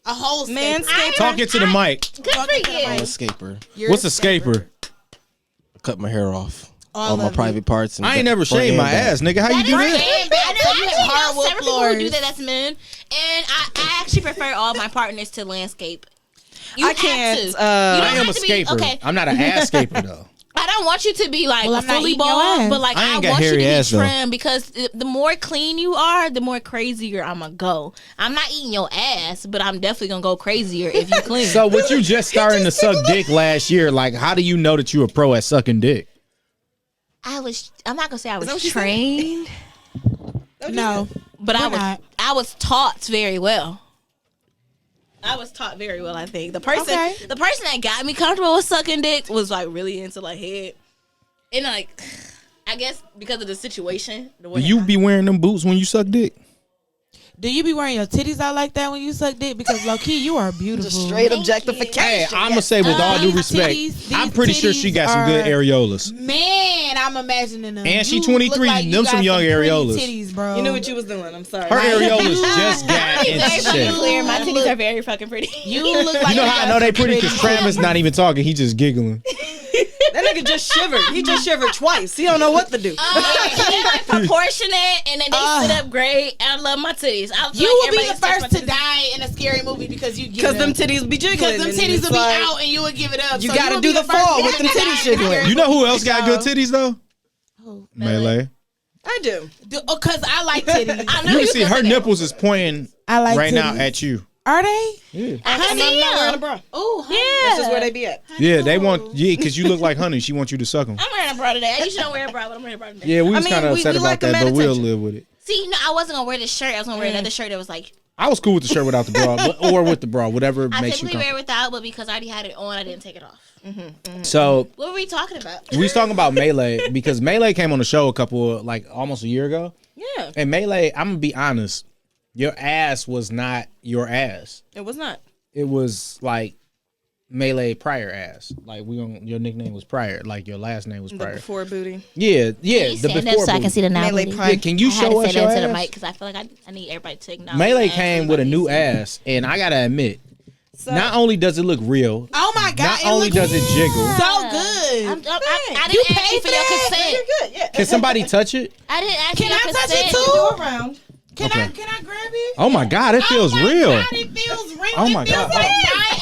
Speaker 1: A whole
Speaker 4: Manscaped.
Speaker 1: scaper.
Speaker 2: Talking to the mic.
Speaker 3: Good for
Speaker 1: Talking to the
Speaker 3: you.
Speaker 5: I'm a
Speaker 1: mic.
Speaker 5: scaper.
Speaker 1: You're
Speaker 2: What's a scaper?
Speaker 5: Cut my hair off.
Speaker 1: All
Speaker 5: All my
Speaker 1: of it.
Speaker 5: private parts. And
Speaker 2: I ain't never
Speaker 5: front
Speaker 2: shaved
Speaker 5: and
Speaker 2: my
Speaker 5: back.
Speaker 2: ass, nigga. How you do
Speaker 3: That is
Speaker 2: that?
Speaker 3: great. I
Speaker 1: you have hardwood
Speaker 3: several people who
Speaker 1: floors.
Speaker 3: do that. That's men, and I actually prefer all my partners to landscape. You
Speaker 4: I
Speaker 3: have
Speaker 4: can't.
Speaker 3: to. You don't
Speaker 2: I am
Speaker 3: have
Speaker 2: a
Speaker 3: to be-
Speaker 2: scaper.
Speaker 3: okay.
Speaker 2: I'm not an ass scaper though.
Speaker 3: I don't want you to be like
Speaker 1: Well,
Speaker 3: a
Speaker 1: I'm not
Speaker 3: fully
Speaker 1: eating your
Speaker 3: bald,
Speaker 1: ass.
Speaker 3: but like
Speaker 2: I
Speaker 3: I,
Speaker 2: ain't got
Speaker 3: want you to
Speaker 2: hairy
Speaker 3: be
Speaker 2: ass, though.
Speaker 3: trimmed because the more clean you are, the more crazier I'm gonna go. I'm not eating your ass, but I'm definitely gonna go crazier if you clean.
Speaker 2: So with you just starting to suck dick last year, like how do you know that you're a pro at sucking dick?
Speaker 3: I'm not gonna say I
Speaker 4: that
Speaker 3: was
Speaker 4: what you said?
Speaker 3: trained,
Speaker 1: No,
Speaker 3: but
Speaker 1: We're not.
Speaker 3: I was taught very well. I was taught very well. I think the person that got me comfortable with sucking dick was like really into like head, and like I guess because of the situation. The way
Speaker 2: Do you be wearing them boots when you suck dick?
Speaker 1: do you be wearing your titties out like that when you suck dick? Because low key, you are beautiful.
Speaker 4: Just straight
Speaker 3: Thank
Speaker 4: objectification.
Speaker 2: Hey, I'm gonna say with all due
Speaker 1: These
Speaker 2: respect,
Speaker 1: titties-
Speaker 2: I'm
Speaker 1: these
Speaker 2: pretty sure she got some good
Speaker 1: titties are-
Speaker 2: areolas.
Speaker 1: Man, I'm imagining them.
Speaker 2: And she
Speaker 1: You
Speaker 2: 23,
Speaker 1: look like you
Speaker 2: them
Speaker 1: got
Speaker 2: some young
Speaker 1: pretty
Speaker 2: areolas.
Speaker 1: Titties, bro.
Speaker 4: You knew what you was doing. I'm sorry.
Speaker 2: Her areolas just got
Speaker 3: Very
Speaker 2: into
Speaker 3: fucking
Speaker 2: shit.
Speaker 3: clear. My titties are very fucking pretty.
Speaker 1: You look like
Speaker 2: You know how I
Speaker 1: got
Speaker 2: know they
Speaker 1: some
Speaker 2: pretty? Because Travis not even talking. He just giggling.
Speaker 4: That nigga just shivered. He just shivered twice. He don't know what to do.
Speaker 3: They're like proportionate, and then they sit up great. And I love my titties.
Speaker 1: You will be the first to die in a scary movie because you give
Speaker 4: Because
Speaker 1: it
Speaker 4: them
Speaker 1: up.
Speaker 4: titties be jiggling.
Speaker 1: Because them
Speaker 4: and
Speaker 1: titties
Speaker 4: it's
Speaker 1: will be
Speaker 4: like,
Speaker 1: out and you would give it up.
Speaker 4: You
Speaker 1: So
Speaker 4: gotta
Speaker 1: will
Speaker 4: do
Speaker 1: be
Speaker 4: the
Speaker 1: first
Speaker 4: fall with
Speaker 1: one
Speaker 4: them
Speaker 1: to
Speaker 4: titties
Speaker 1: die in a
Speaker 4: jiggling.
Speaker 1: scary
Speaker 2: You know who
Speaker 1: movie.
Speaker 2: else got good titties though?
Speaker 1: Who?
Speaker 2: Melee.
Speaker 4: I do.
Speaker 1: Because I like titties.
Speaker 3: I know
Speaker 2: You can
Speaker 3: you
Speaker 2: see
Speaker 3: said
Speaker 2: her
Speaker 3: that.
Speaker 2: nipples is pointing
Speaker 1: I like
Speaker 2: right now
Speaker 1: titties.
Speaker 2: at you.
Speaker 1: Are they?
Speaker 2: Yeah,
Speaker 4: And I'm not wearing a bra.
Speaker 1: Oh,
Speaker 3: Yeah.
Speaker 4: That's just where they be at.
Speaker 2: yeah. They want because you look like Honey. She wants you to suck them.
Speaker 3: I'm wearing a bra today. I usually don't wear a bra, but I'm wearing a bra today.
Speaker 2: Yeah, we was
Speaker 4: mean,
Speaker 2: kind of
Speaker 4: we
Speaker 2: upset
Speaker 4: like
Speaker 2: about
Speaker 4: the
Speaker 2: that, but we'll
Speaker 4: attention.
Speaker 2: live with it.
Speaker 3: See, no, I wasn't gonna wear this shirt. I was gonna wear another shirt that was like
Speaker 2: I was cool with the shirt without the bra, or with the bra, whatever
Speaker 3: I
Speaker 2: makes you
Speaker 3: typically wear
Speaker 2: comfortable.
Speaker 3: it without, but because I already had it on, I didn't take it off.
Speaker 2: So
Speaker 3: What were we talking about?
Speaker 2: we was talking about Melee because Melee came on the show almost a year ago.
Speaker 4: Yeah.
Speaker 2: And Melee, I'm gonna be honest, your ass was not your ass.
Speaker 4: It was not.
Speaker 2: It was like Melee Pryor ass. Like your nickname was Pryor. Like your last name was
Speaker 4: The
Speaker 2: Pryor.
Speaker 4: before booty.
Speaker 2: Yeah,
Speaker 3: Can
Speaker 2: the
Speaker 3: you stand up
Speaker 2: before.
Speaker 3: so I can
Speaker 2: booty.
Speaker 3: see the now
Speaker 4: Melee
Speaker 3: booty?
Speaker 4: pride.
Speaker 2: Yeah, can you
Speaker 3: I had
Speaker 2: show
Speaker 3: to
Speaker 2: us
Speaker 3: say
Speaker 2: your
Speaker 3: that into the
Speaker 2: ass?
Speaker 3: mic because I feel like I need everybody to acknowledge.
Speaker 2: Melee
Speaker 3: my ass
Speaker 2: came with a new
Speaker 3: everybody
Speaker 2: ass, and I gotta admit,
Speaker 4: So,
Speaker 2: not only does it look real,
Speaker 1: Oh my God.
Speaker 2: not only
Speaker 1: looks
Speaker 2: does it jiggle.
Speaker 1: so good.
Speaker 3: I
Speaker 1: You
Speaker 3: didn't ask
Speaker 1: paid
Speaker 3: you for
Speaker 1: for
Speaker 3: your
Speaker 1: that?
Speaker 3: consent.
Speaker 4: you're good. Yeah.
Speaker 2: Can somebody touch it?
Speaker 3: I didn't ask
Speaker 1: Can
Speaker 3: you
Speaker 1: I
Speaker 3: your
Speaker 1: touch
Speaker 3: consent.
Speaker 1: it too?
Speaker 4: Go around.
Speaker 1: Can
Speaker 2: Okay.
Speaker 1: I grab it?
Speaker 2: Oh my God, it feels
Speaker 1: oh my
Speaker 2: real.
Speaker 1: God, it feels real.
Speaker 2: Oh my
Speaker 1: it feels
Speaker 2: God.
Speaker 1: like my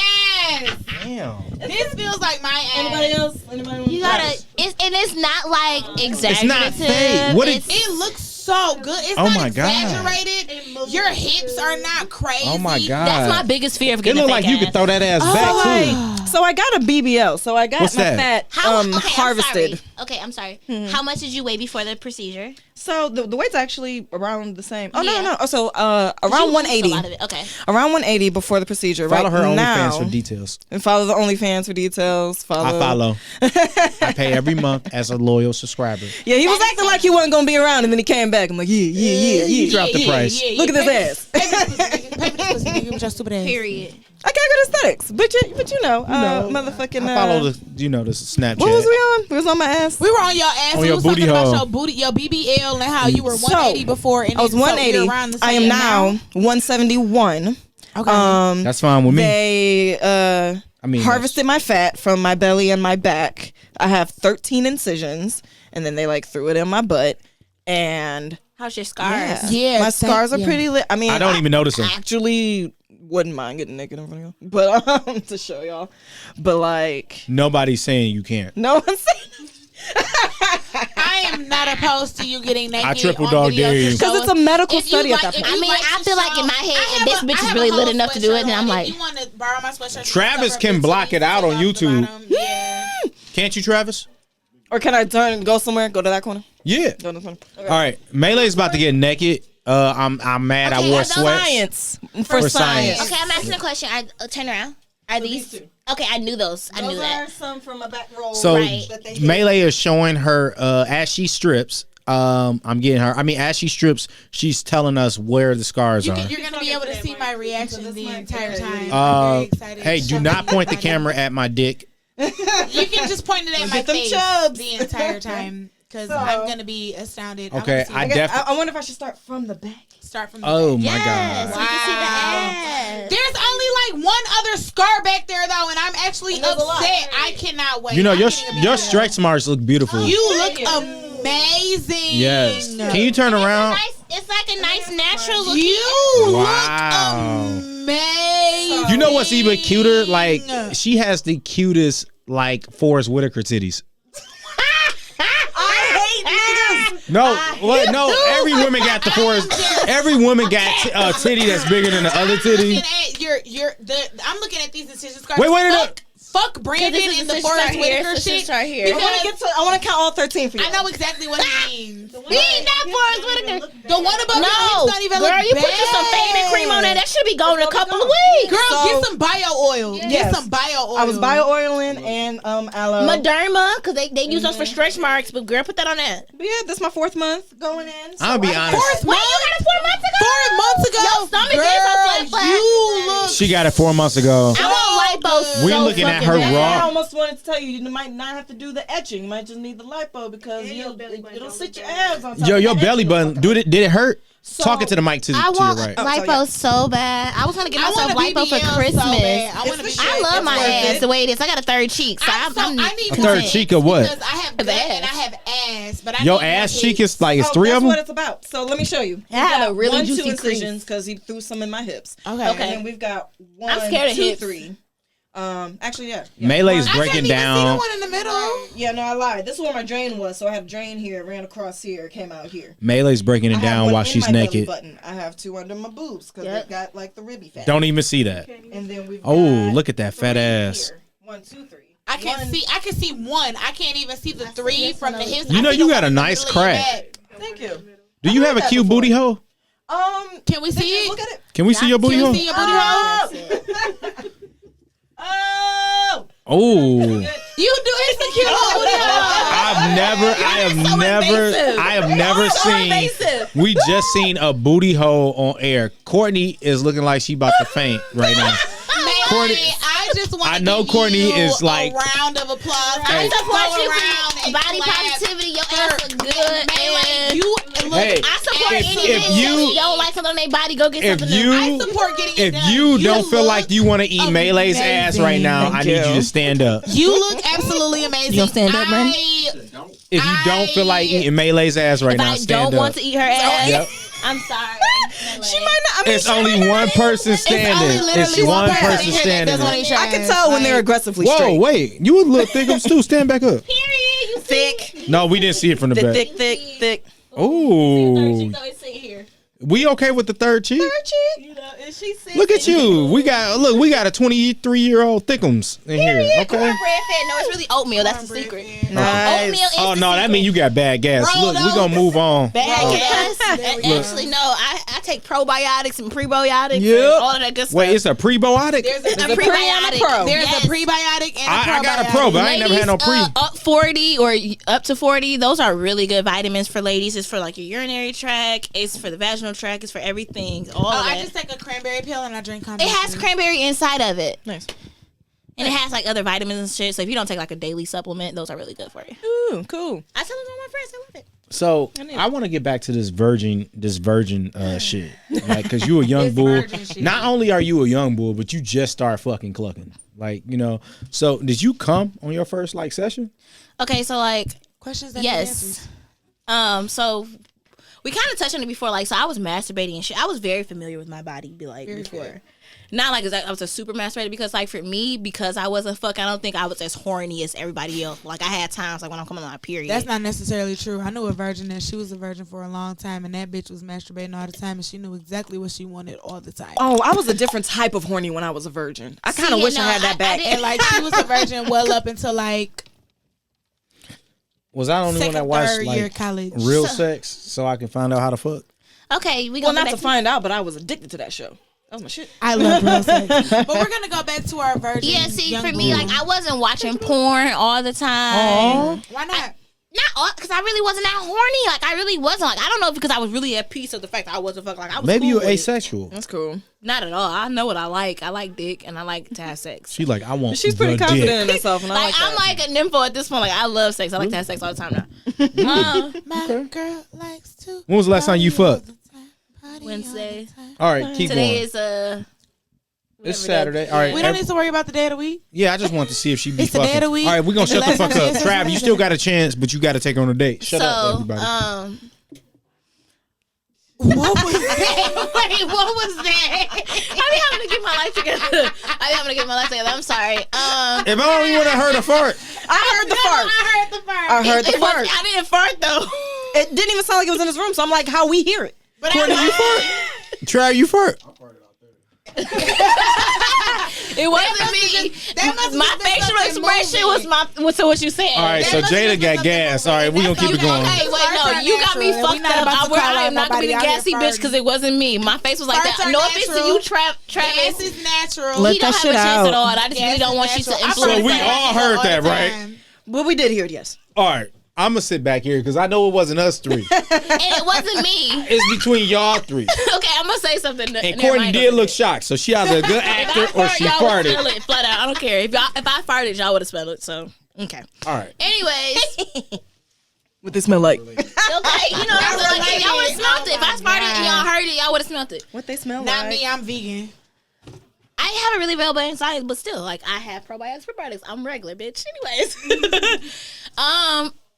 Speaker 1: ass.
Speaker 2: Damn.
Speaker 1: This feels like my ass.
Speaker 4: Anybody else? Anybody want
Speaker 3: You gotta, it's not like exaggerative.
Speaker 2: not fake. What
Speaker 3: It's-
Speaker 1: It looks so good. It's
Speaker 2: Oh
Speaker 1: not
Speaker 2: my God.
Speaker 1: exaggerated. Your hips are not crazy.
Speaker 2: Oh my God.
Speaker 3: That's my biggest fear of
Speaker 2: It
Speaker 3: getting
Speaker 2: looked
Speaker 3: a
Speaker 2: like
Speaker 3: fake
Speaker 2: you could
Speaker 3: ass.
Speaker 2: throw that ass back too.
Speaker 4: So I got a BBL. So I got
Speaker 2: What's
Speaker 4: my
Speaker 2: that?
Speaker 4: fat
Speaker 3: Okay,
Speaker 4: harvested.
Speaker 3: I'm sorry. How much did you weigh before the procedure?
Speaker 4: So the weight's actually around the same. Oh
Speaker 3: Yeah.
Speaker 4: no. So
Speaker 3: You
Speaker 4: around
Speaker 3: lost
Speaker 4: 180.
Speaker 3: A lot of it. Okay.
Speaker 4: Around 180 before the procedure.
Speaker 2: Follow
Speaker 4: right
Speaker 2: her
Speaker 4: now,
Speaker 2: OnlyFans for details.
Speaker 4: and follow the OnlyFans for details.
Speaker 2: I follow. I pay every month as a loyal subscriber.
Speaker 4: Yeah, he was acting like he wasn't gonna be around, and then he came back. I'm like, yeah.
Speaker 2: You dropped the price.
Speaker 4: Look at this ass.
Speaker 1: Pay for this pussy, nigga, with your stupid ass.
Speaker 3: Period.
Speaker 4: I got good aesthetics, but you know, motherfucking.
Speaker 2: I follow the the Snapchat.
Speaker 4: What was we on? We was on my ass.
Speaker 1: We were on your ass.
Speaker 2: On
Speaker 1: we
Speaker 2: your
Speaker 1: was
Speaker 2: booty
Speaker 1: talking about
Speaker 2: hole.
Speaker 1: your booty, your BBL, and how you were
Speaker 4: So,
Speaker 1: 180 before. And
Speaker 4: I was
Speaker 1: then, so
Speaker 4: 180.
Speaker 1: you're around the
Speaker 4: I
Speaker 1: same
Speaker 4: am now 171.
Speaker 1: Okay.
Speaker 2: That's fine with me.
Speaker 4: They
Speaker 2: I mean,
Speaker 4: harvested my fat from my belly and my back. I have 13 incisions, and then they like threw it in my butt. And
Speaker 3: How's your scars?
Speaker 1: Yeah,
Speaker 4: my
Speaker 1: same-
Speaker 4: scars are
Speaker 1: yeah.
Speaker 4: pretty lit. I mean,
Speaker 2: I don't even notice them.
Speaker 4: Actually, wouldn't mind getting naked in front of y'all, but to show y'all. But like,
Speaker 2: Nobody's saying you can't.
Speaker 4: no one's saying.
Speaker 1: I am not opposed to you getting naked.
Speaker 2: I triple
Speaker 1: on
Speaker 2: dog
Speaker 1: video
Speaker 2: dare
Speaker 1: to
Speaker 2: you.
Speaker 1: show
Speaker 4: Because it's
Speaker 1: us.
Speaker 4: a medical
Speaker 1: If you
Speaker 4: study
Speaker 1: like-
Speaker 4: at that
Speaker 1: if
Speaker 4: point.
Speaker 1: you
Speaker 3: I mean,
Speaker 1: like
Speaker 3: I
Speaker 1: to
Speaker 3: feel like
Speaker 1: show-
Speaker 3: in my head,
Speaker 1: I have
Speaker 3: this
Speaker 1: a-
Speaker 3: bitch
Speaker 1: I
Speaker 3: is
Speaker 1: have
Speaker 3: really
Speaker 1: a
Speaker 3: lit
Speaker 1: whole
Speaker 3: enough to do it,
Speaker 1: sweatshirt
Speaker 3: and I'm
Speaker 1: on.
Speaker 3: like-
Speaker 1: If you want to borrow my sweatshirt,
Speaker 2: Travis
Speaker 1: cover
Speaker 2: can
Speaker 1: up
Speaker 2: block
Speaker 1: the
Speaker 2: it out on
Speaker 1: titties at the
Speaker 2: YouTube.
Speaker 1: bottom. Yeah.
Speaker 2: Can't you, Travis?
Speaker 4: Or can I turn and go somewhere? Go to that corner.
Speaker 2: Yeah.
Speaker 4: Go to the corner. Okay.
Speaker 2: All right. Melee's about to get naked. I'm mad.
Speaker 3: Okay,
Speaker 2: I wore
Speaker 3: I know
Speaker 2: sweats.
Speaker 4: Science for
Speaker 2: For
Speaker 4: science.
Speaker 2: science.
Speaker 3: Okay, I'm asking a question. Turn around. Are these?
Speaker 4: these two.
Speaker 3: Okay, I knew those. I knew that.
Speaker 4: some from my back roll.
Speaker 2: So
Speaker 3: Right.
Speaker 2: Melee is showing her as she strips. I'm getting her. I mean, as she strips, she's telling us where the scars are.
Speaker 1: You're going to be able to see my reaction the entire time. I'm
Speaker 2: Uh,
Speaker 1: very excited.
Speaker 2: hey, do not point the camera at my dick.
Speaker 1: You can just point it at my
Speaker 4: Get them
Speaker 1: face
Speaker 4: chubs.
Speaker 1: the entire time because I'm going to be astounded.
Speaker 2: Okay,
Speaker 1: I
Speaker 2: I definitely.
Speaker 4: I wonder if I should start from the back.
Speaker 1: start from the
Speaker 2: Oh
Speaker 1: back.
Speaker 2: my
Speaker 3: Yes,
Speaker 2: god.
Speaker 3: we can see the
Speaker 1: Wow.
Speaker 3: ass.
Speaker 1: There's only like one other scar back there though, and I'm actually
Speaker 4: And there's a lot.
Speaker 1: upset. I cannot wait.
Speaker 2: You know
Speaker 1: I'm
Speaker 2: your
Speaker 1: getting a
Speaker 2: your
Speaker 1: BBL.
Speaker 2: stretch marks look beautiful.
Speaker 1: You look amazing.
Speaker 2: Yes. Can you turn around?
Speaker 3: It's like a nice natural look.
Speaker 1: You
Speaker 2: Wow.
Speaker 1: look amazing.
Speaker 2: You know what's even cuter? Like she has the cutest like Forrest Whitaker titties. No, what? No. Every woman got the Forrest. Every woman got a titty that's bigger than the other titty.
Speaker 1: I'm looking at these decision cards.
Speaker 2: Wait.
Speaker 1: Fuck Brandon and the Forrest Whitaker shit.
Speaker 3: Right here.
Speaker 4: I want to count all 13 for you.
Speaker 1: I know exactly what he means.
Speaker 3: We ain't not Forrest Whitaker.
Speaker 1: The one above
Speaker 3: No,
Speaker 1: his not even
Speaker 3: girl,
Speaker 1: look
Speaker 3: you
Speaker 1: bad.
Speaker 3: put you some faded cream on that. That should be gone in a couple of weeks.
Speaker 1: Girl,
Speaker 4: So-
Speaker 1: get some bio oil. Get
Speaker 4: Yes.
Speaker 1: some bio oil.
Speaker 4: I was bio oiling and aloe.
Speaker 3: Moderna, because they use those for stretch marks. But girl, put that on that.
Speaker 4: But yeah, this is my 4th month going in. So
Speaker 2: I'll be honest.
Speaker 3: Wait, you got it 4 months ago?
Speaker 1: 4 months ago.
Speaker 3: Your stomach is so
Speaker 1: Girl,
Speaker 3: flat.
Speaker 1: you look.
Speaker 2: She got it 4 months ago.
Speaker 3: I want lipo.
Speaker 2: We
Speaker 3: so
Speaker 2: looking at
Speaker 3: fucking
Speaker 2: her
Speaker 3: bad.
Speaker 2: raw.
Speaker 4: I almost wanted to tell you, you might not have to do the etching. You might just need the lipo because it'll sit your abs on top.
Speaker 2: Yo,
Speaker 4: of
Speaker 2: your
Speaker 4: that
Speaker 2: belly
Speaker 4: etching.
Speaker 2: button. Did it hurt?
Speaker 4: So-
Speaker 2: Talking to the mic to
Speaker 3: I
Speaker 2: your
Speaker 3: want
Speaker 2: right.
Speaker 3: lipo so bad. I was gonna get
Speaker 1: I
Speaker 3: myself
Speaker 1: want a
Speaker 3: lipo for
Speaker 1: BBL so
Speaker 3: Christmas.
Speaker 1: bad. I want a
Speaker 4: It's
Speaker 1: BBL.
Speaker 3: I love
Speaker 4: It's
Speaker 3: my
Speaker 4: worth
Speaker 3: ass
Speaker 4: it.
Speaker 3: the way it is. I got a third cheek, so
Speaker 1: I need
Speaker 2: A third cheek of what?
Speaker 1: Because I have
Speaker 3: Of
Speaker 1: gut
Speaker 3: ass.
Speaker 1: and I have ass, but I
Speaker 2: Your
Speaker 1: need
Speaker 2: ass
Speaker 1: more
Speaker 2: cheek
Speaker 1: tits.
Speaker 2: is like it's
Speaker 4: Oh,
Speaker 2: 3
Speaker 4: that's
Speaker 2: of them.
Speaker 4: what it's about. So let me show you.
Speaker 3: I have a really
Speaker 4: 1, 2
Speaker 3: juicy crease.
Speaker 4: incisions because he threw some in my hips.
Speaker 1: Okay.
Speaker 4: And then we've got 1,
Speaker 3: I'm scared of
Speaker 4: 2,
Speaker 3: hips.
Speaker 4: 3. Actually, yeah.
Speaker 2: Melei's
Speaker 1: I
Speaker 2: breaking
Speaker 1: can't even see the
Speaker 2: down.
Speaker 1: one in the middle.
Speaker 4: Yeah, no, I lied. This is where my drain was. So I had a drain here, ran across here, came out here.
Speaker 2: Melei's breaking
Speaker 4: I
Speaker 2: it
Speaker 4: have
Speaker 2: down
Speaker 4: one
Speaker 2: while
Speaker 4: in
Speaker 2: she's
Speaker 4: my belly
Speaker 2: naked.
Speaker 4: button. I have 2 under my boobs because
Speaker 3: Yep.
Speaker 4: they've got like the ribby fat.
Speaker 2: Don't even see that.
Speaker 4: And then we've
Speaker 2: Oh,
Speaker 4: got
Speaker 2: look at that fat
Speaker 4: 3
Speaker 2: ass.
Speaker 4: here. 1, 2, 3.
Speaker 1: I can see. I can see one. I can't even see the 3 from the hips.
Speaker 2: You
Speaker 1: I
Speaker 2: know
Speaker 1: see
Speaker 2: you
Speaker 1: the
Speaker 2: got
Speaker 1: one
Speaker 2: a
Speaker 1: in the
Speaker 2: nice
Speaker 1: middle of your
Speaker 2: crack.
Speaker 1: back.
Speaker 4: Thank you.
Speaker 2: Do you have a
Speaker 4: that
Speaker 2: cute
Speaker 4: before.
Speaker 2: booty hole?
Speaker 1: Can we see it?
Speaker 4: Look at it.
Speaker 2: Can we see your booty
Speaker 1: Can
Speaker 2: hole?
Speaker 1: we see your booty hole?
Speaker 4: Oh!
Speaker 2: Oh,
Speaker 1: You do. It's a cute little booty hole.
Speaker 2: I have never seen.
Speaker 3: invasive.
Speaker 2: We just seen a booty hole on air. Courtney is looking like she about to faint right now. Courtney-
Speaker 1: I just want to
Speaker 2: I know
Speaker 1: give
Speaker 2: Courtney
Speaker 1: you
Speaker 2: is like-
Speaker 1: a round of applause.
Speaker 3: I
Speaker 1: Just
Speaker 3: support
Speaker 1: go
Speaker 3: you
Speaker 1: around
Speaker 3: for
Speaker 1: and
Speaker 3: body
Speaker 1: clap.
Speaker 3: positivity. Your ass look good.
Speaker 1: Melee,
Speaker 3: And
Speaker 1: you look.
Speaker 2: Hey,
Speaker 3: I support
Speaker 2: If-
Speaker 3: any
Speaker 2: if
Speaker 3: bitch
Speaker 2: you-
Speaker 3: that don't like something on their body, go get
Speaker 2: If
Speaker 3: something
Speaker 2: you-
Speaker 3: new.
Speaker 1: I support getting it
Speaker 2: If
Speaker 1: done.
Speaker 2: you don't feel
Speaker 1: look
Speaker 2: like you want to eat Melei's ass right now, I
Speaker 4: Thank
Speaker 2: need you
Speaker 4: you.
Speaker 2: to stand up.
Speaker 1: You look absolutely amazing.
Speaker 3: You gonna stand up, Brandon?
Speaker 2: If you don't feel like eating Melei's ass right
Speaker 3: If
Speaker 2: now,
Speaker 3: I
Speaker 2: stand
Speaker 3: don't
Speaker 2: up.
Speaker 3: want to eat her ass,
Speaker 2: Yep.
Speaker 3: I'm sorry.
Speaker 4: She might not. I mean,
Speaker 2: It's
Speaker 4: she
Speaker 2: only
Speaker 4: might not
Speaker 2: one
Speaker 4: eat
Speaker 2: person
Speaker 4: it.
Speaker 1: It's
Speaker 2: standing.
Speaker 1: only
Speaker 2: It's
Speaker 1: literally
Speaker 2: one
Speaker 1: person
Speaker 2: person
Speaker 1: here that
Speaker 2: standing.
Speaker 1: doesn't want to eat your
Speaker 4: I can
Speaker 1: ass.
Speaker 4: tell when they're
Speaker 1: Like,
Speaker 4: aggressively
Speaker 2: Whoa,
Speaker 4: straight.
Speaker 2: wait! You a little thick too. Stand back up.
Speaker 3: Period. You see?
Speaker 4: Thick,
Speaker 2: No, we didn't see it from the back.
Speaker 4: thick.
Speaker 2: Ooh, we okay with the third cheek?
Speaker 3: You know, and she said,
Speaker 2: Look at you. We got a 23-year-old thickums in here. Okay.
Speaker 3: cornbread fat. No, it's really oatmeal. That's the secret.
Speaker 4: Nice.
Speaker 3: Oatmeal is
Speaker 2: Oh
Speaker 3: the
Speaker 2: no, that
Speaker 3: secret.
Speaker 2: mean you got bad gas.
Speaker 1: Roll
Speaker 2: Look, we gonna move on.
Speaker 3: Bad gas. Actually, no. I take probiotics and prebiotics
Speaker 2: Yep.
Speaker 3: and all of that good stuff.
Speaker 2: Wait, it's a prebiotic.
Speaker 1: There's
Speaker 3: a
Speaker 1: a
Speaker 4: pre and a pro.
Speaker 1: There's
Speaker 3: Yes.
Speaker 1: a prebiotic and a probiotic.
Speaker 2: I got a pro, but I ain't never had no pre.
Speaker 3: Up 40 or up to 40, those are really good vitamins for ladies. It's for like your urinary tract. It's for the vaginal tract. It's for everything. All of
Speaker 1: I
Speaker 3: that.
Speaker 1: just take a cranberry pill and I drink
Speaker 3: It
Speaker 1: coffee.
Speaker 3: has cranberry inside of it.
Speaker 4: Nice.
Speaker 3: And it has like other vitamins and shit. So if you don't take like a daily supplement, those are really good for you.
Speaker 4: Ooh, cool.
Speaker 3: I tell them to all my friends. I love it.
Speaker 2: So I want to get back to this virgin shit, like, cause you a young bull.
Speaker 1: virgin shit.
Speaker 2: Not only are you a young bull, but you just start fucking clucking, like, you know. So did you come on your first like session?
Speaker 3: Okay, so like
Speaker 1: Questions that
Speaker 3: yes. So we kind of touched on it before. Like, so I was masturbating and shit. I was very familiar with my body, before.
Speaker 1: good.
Speaker 3: Not like I was a super masturbator because, like, for me, because I wasn't fucking, I don't think I was as horny as everybody else. Like, I had times like when I'm coming on my period.
Speaker 1: That's not necessarily true. I knew a virgin and she was a virgin for a long time, and that bitch was masturbating all the time, and she knew exactly what she wanted all the time.
Speaker 4: Oh, I was a different type of horny when I was a virgin. I kind of
Speaker 3: See,
Speaker 4: wish
Speaker 3: no,
Speaker 4: I had that
Speaker 3: I
Speaker 4: back.
Speaker 3: didn't.
Speaker 1: And like she was a virgin well up until like
Speaker 2: Was I the only one
Speaker 1: second,
Speaker 2: that watched
Speaker 1: third year
Speaker 2: like
Speaker 1: college.
Speaker 2: real sex so I can find out how to fuck?
Speaker 3: Okay, we
Speaker 4: Well,
Speaker 3: gonna
Speaker 4: not to find out, but I was addicted to that show. That was my shit.
Speaker 1: I love real sex. But we're gonna go back to our virgin.
Speaker 3: Yeah, see,
Speaker 1: young
Speaker 3: for me,
Speaker 1: bull.
Speaker 3: like, I wasn't watching porn all the time.
Speaker 1: Why not?
Speaker 3: Not all, because I really wasn't that horny. Like, I really wasn't. Like, I don't know if because I was really at peace of the fact that I wasn't fucking. Like, I was
Speaker 2: Maybe
Speaker 3: cool
Speaker 2: you're
Speaker 3: with it.
Speaker 2: asexual.
Speaker 4: That's cool.
Speaker 3: Not at all. I know what I like. I like dick and I like to have sex.
Speaker 2: She like, I want.
Speaker 4: She's pretty
Speaker 2: the
Speaker 4: confident
Speaker 2: dick.
Speaker 4: in herself, and I
Speaker 3: Like,
Speaker 4: like
Speaker 3: I'm
Speaker 4: that.
Speaker 3: like a nympho at this point. Like, I love sex. I like to have sex all the time now.
Speaker 1: My girl likes to.
Speaker 2: When was the last time you fucked?
Speaker 3: Wednesday.
Speaker 2: All right, keep
Speaker 3: Today
Speaker 2: going.
Speaker 3: is
Speaker 2: It's Saturday. All right.
Speaker 1: We don't need to worry about the day of the week.
Speaker 2: Yeah, I just want to see if she be
Speaker 1: It's the
Speaker 2: fucking.
Speaker 1: day of the week.
Speaker 2: All right, we're gonna
Speaker 1: It's the
Speaker 2: shut the
Speaker 1: last
Speaker 2: fuck
Speaker 1: time
Speaker 2: up.
Speaker 1: she says
Speaker 2: Trav, you
Speaker 1: something.
Speaker 2: still got a chance, but you got to take her on a date. Shut up,
Speaker 3: so
Speaker 2: everybody.
Speaker 1: What was that? Wait, what was that?
Speaker 3: I be having to get my life together. I'm sorry.
Speaker 2: If I only would have heard a fart.
Speaker 4: I heard the fart.
Speaker 1: I heard the fart.
Speaker 3: I didn't fart though.
Speaker 4: It didn't even sound like it was in his room, so I'm like, how we hear it?
Speaker 1: But
Speaker 2: Courtney, you fart? Try you fart.
Speaker 3: It wasn't me. My facial expression was to what you said.
Speaker 2: All right, so Jada got gas. All right, we gonna keep it going.
Speaker 3: Hey, wait, no, you got me fucked up. I am not gonna be the gassy bitch because it wasn't me. My face was like that. No offense to you, Travis.
Speaker 1: Gas is natural.
Speaker 4: Let
Speaker 3: He don't
Speaker 4: that
Speaker 3: have a
Speaker 4: shit
Speaker 3: chance
Speaker 4: out.
Speaker 3: at all. I just really don't want you to influence.
Speaker 2: So we
Speaker 3: that.
Speaker 2: all heard that, right?
Speaker 4: But we did hear it, yes.
Speaker 2: All right, I'm gonna sit back here because I know it wasn't us three.
Speaker 3: And it wasn't me.
Speaker 2: It's between y'all three.
Speaker 3: Okay, I'm gonna say something.
Speaker 2: And Courtney did look shocked, so she either a good actor or she
Speaker 3: y'all would
Speaker 2: farted.
Speaker 3: smell it flat out. I don't care if I farted, y'all would have smelled it. So okay.
Speaker 2: All right.
Speaker 3: Anyways,
Speaker 4: What they smell like?
Speaker 3: okay, you know what I'm saying? Y'all would have smelled it. If I farted and y'all heard it, y'all would have smelled it.
Speaker 4: What they smell
Speaker 1: Not
Speaker 4: like?
Speaker 1: me, I'm vegan.
Speaker 3: I have a really well balanced diet, but still, like I have probiotics, probiotics. I'm regular, bitch. Anyways,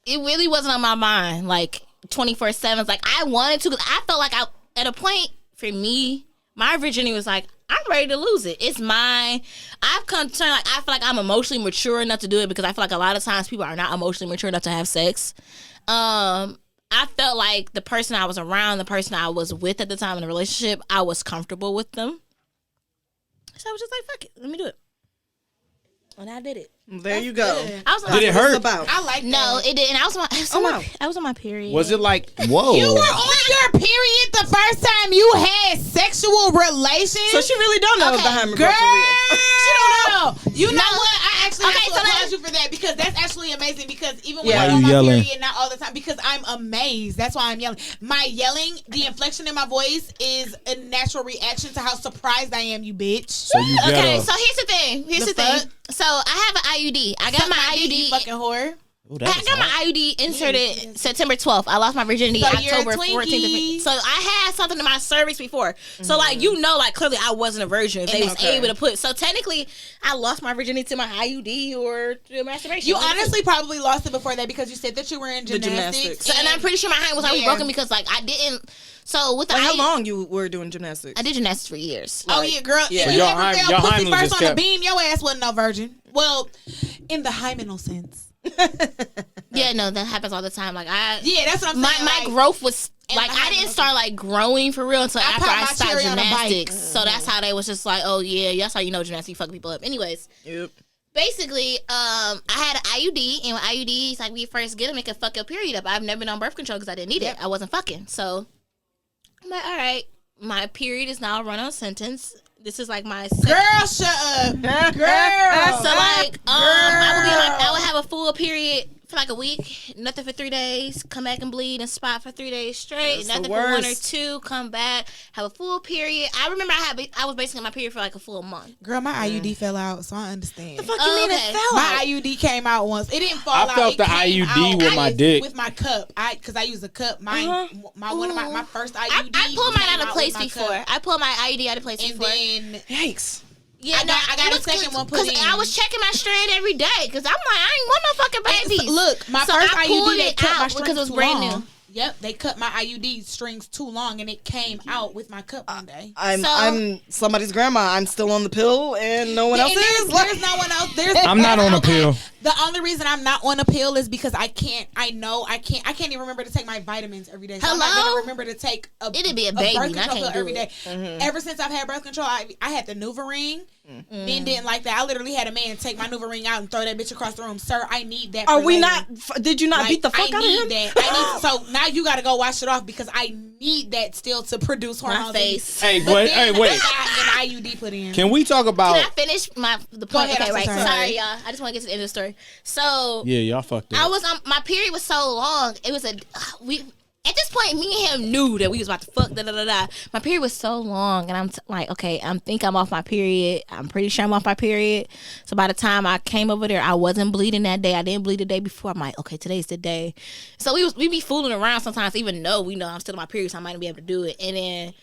Speaker 3: it really wasn't on my mind like 24/7. Like I wanted to, 'cause I felt like at a point for me, my virginity was like I'm ready to lose it. It's mine. I've come to like I feel like I'm emotionally mature enough to do it because I feel like a lot of times people are not emotionally mature enough to have sex. I felt like the person I was around, the person I was with at the time in the relationship, I was comfortable with them. So I was just like, fuck it, let me do it. And I did it.
Speaker 4: There you go.
Speaker 3: I was on
Speaker 2: Did
Speaker 3: my,
Speaker 2: it hurt?
Speaker 4: About.
Speaker 1: I like that.
Speaker 3: No, it didn't. I was on my period.
Speaker 2: Was it like whoa?
Speaker 1: You were on your period the first time you had sexual relations?
Speaker 4: So she really don't know
Speaker 1: Okay,
Speaker 4: the Heimer
Speaker 1: girl.
Speaker 4: for real.
Speaker 1: She don't know. You know
Speaker 3: No.
Speaker 1: what? I actually
Speaker 3: Okay,
Speaker 1: have to
Speaker 3: so
Speaker 1: applaud you for that because that's actually amazing because even when
Speaker 4: Yeah.
Speaker 1: I'm
Speaker 2: Why
Speaker 1: on
Speaker 2: you
Speaker 1: my
Speaker 2: yelling?
Speaker 1: period, not all the time, because I'm amazed. That's why I'm yelling. My yelling, the inflection in my voice is a natural reaction to how surprised I am, you bitch.
Speaker 2: So you
Speaker 3: Okay,
Speaker 2: better.
Speaker 3: so here's the thing.
Speaker 1: The
Speaker 3: thing.
Speaker 1: fuck?
Speaker 3: So I have an IUD. I got
Speaker 1: Suck
Speaker 3: my
Speaker 1: dick, you
Speaker 3: IUD.
Speaker 1: fucking whore.
Speaker 2: Ooh,
Speaker 3: I got my IUD inserted September 12th. I lost my virginity
Speaker 1: So you're a
Speaker 3: October 14th.
Speaker 1: Twinkie.
Speaker 3: So I had something in my cervix before. So like like clearly I wasn't a virgin. If they was
Speaker 4: Okay.
Speaker 3: able to put. So technically I lost my virginity to my IUD or to masturbation.
Speaker 1: You honestly probably lost it before that because you said that you were in
Speaker 4: The
Speaker 1: gymnastics.
Speaker 4: gymnastics.
Speaker 3: So, and I'm pretty sure my hand was already
Speaker 1: Yeah.
Speaker 3: broken because like I didn't. So with the
Speaker 4: Like, how
Speaker 3: IUD
Speaker 4: long you were doing gymnastics?
Speaker 3: I did gymnastics for years.
Speaker 1: Oh yeah, girl.
Speaker 4: Yeah.
Speaker 1: If
Speaker 2: So
Speaker 1: you
Speaker 2: your
Speaker 1: ever
Speaker 2: hymen-
Speaker 1: felt
Speaker 2: your
Speaker 1: pussy
Speaker 2: hymen
Speaker 1: first
Speaker 2: just
Speaker 1: on the
Speaker 2: kept-
Speaker 1: beam, your ass wasn't no virgin. Well, in the hymenal sense.
Speaker 3: Yeah, no, that happens all the time. Like
Speaker 1: Yeah, that's what I'm
Speaker 3: my
Speaker 1: saying.
Speaker 3: my
Speaker 1: like,
Speaker 3: growth was
Speaker 1: and
Speaker 3: like
Speaker 1: I
Speaker 3: I
Speaker 1: had
Speaker 3: didn't
Speaker 1: no-
Speaker 3: start like growing for real until after
Speaker 1: popped
Speaker 3: I
Speaker 1: my
Speaker 3: stopped
Speaker 1: cherry on a bike.
Speaker 3: gymnastics. So that's how they was just like, oh yeah, that's how you know gymnastics fuck people up. Anyways,
Speaker 4: Yep.
Speaker 3: basically, I had an IUD, and with IUDs, like when you first get them, it can fuck your period up. I've never been on birth control because I didn't need it. I wasn't fucking. So I'm like, all right, my period is now a run on sentence. This is like my second.
Speaker 1: Girl, shut up. Girl.
Speaker 3: So like, I would have a full period for like a week, nothing for 3 days, come back and bleed and spot for 3 days straight,
Speaker 4: That's the
Speaker 3: nothing for 1 or
Speaker 4: worst.
Speaker 3: 2, come back, have a full period. I remember I was basically on my period for like a full month.
Speaker 1: Girl, my IUD fell out, so I understand.
Speaker 4: Fuck you mean it
Speaker 3: Okay.
Speaker 4: fell
Speaker 1: My
Speaker 4: out?
Speaker 1: IUD came out once. It didn't fall
Speaker 2: I
Speaker 1: out.
Speaker 2: felt
Speaker 1: It
Speaker 2: the
Speaker 1: came
Speaker 2: IUD
Speaker 1: out
Speaker 2: with my dick.
Speaker 1: With my cup. Because I use a cup. Mine, one of my first IUD.
Speaker 3: I pulled mine
Speaker 1: came
Speaker 3: out of place
Speaker 1: with my
Speaker 3: before.
Speaker 1: cup.
Speaker 3: I pulled my IUD out of place
Speaker 1: And
Speaker 3: before.
Speaker 1: then
Speaker 4: Yikes.
Speaker 3: Yeah,
Speaker 1: I got
Speaker 3: it
Speaker 1: a
Speaker 3: was
Speaker 1: second
Speaker 3: good,
Speaker 1: one put
Speaker 3: 'cause
Speaker 1: in.
Speaker 3: I was checking my strand every day because I'm like, I ain't want no fucking babies.
Speaker 1: look, my
Speaker 3: So
Speaker 1: first
Speaker 3: I
Speaker 1: IUD
Speaker 3: pulled
Speaker 1: they
Speaker 3: it
Speaker 1: cut my
Speaker 3: out because
Speaker 1: strings
Speaker 3: it was
Speaker 1: too
Speaker 3: brand
Speaker 1: long.
Speaker 3: new.
Speaker 1: Yep, they cut my IUD strings too long, and it came out with my cup one day.
Speaker 4: I'm somebody's grandma. I'm still on the pill, and no one else
Speaker 1: And
Speaker 4: is.
Speaker 1: there's no one else.
Speaker 2: I'm not on a pill.
Speaker 1: The only reason I'm not on a pill is because I can't even remember to take my vitamins every day. So I'm not
Speaker 3: Hello?
Speaker 1: gonna remember to take
Speaker 3: It'd be a baby,
Speaker 1: birth
Speaker 3: and I
Speaker 1: control
Speaker 3: can't
Speaker 1: pill
Speaker 3: do
Speaker 1: every
Speaker 3: it.
Speaker 1: day. Ever since I've had birth control, I had the NuvaRing. Men didn't like that. I literally had a man take my NuvaRing out and throw that bitch across the room. Sir, I need that.
Speaker 4: Are
Speaker 1: for
Speaker 4: we
Speaker 1: later.
Speaker 4: not? Did you not
Speaker 1: Like,
Speaker 4: beat the fuck
Speaker 1: I
Speaker 4: out of
Speaker 1: need
Speaker 4: him?
Speaker 1: that. So now you got to go wash it off because I need that still to produce hormones.
Speaker 3: My face.
Speaker 2: Hey,
Speaker 1: But
Speaker 2: wait,
Speaker 1: then
Speaker 2: hey, wait.
Speaker 1: I got an IUD put in.
Speaker 2: Can we talk
Speaker 3: Can
Speaker 2: about?
Speaker 3: I finish the point?
Speaker 1: ahead,
Speaker 3: Okay,
Speaker 1: I'm
Speaker 3: right.
Speaker 1: so sorry.
Speaker 3: Sorry, y'all. I just want to get to the end of the story. So
Speaker 2: Yeah, y'all fucked
Speaker 3: I
Speaker 2: up.
Speaker 3: was on my period was so long. It was we. At this point, me and him knew that we was about to fuck. Da da da da. My period was so long, and I'm like, okay, think I'm off my period. I'm pretty sure I'm off my period. So by the time I came over there, I wasn't bleeding that day. I didn't bleed the day before. I'm like, okay, today's the day. So we be fooling around sometimes, even though we know I'm still on my period, so I might not be able to do it. And then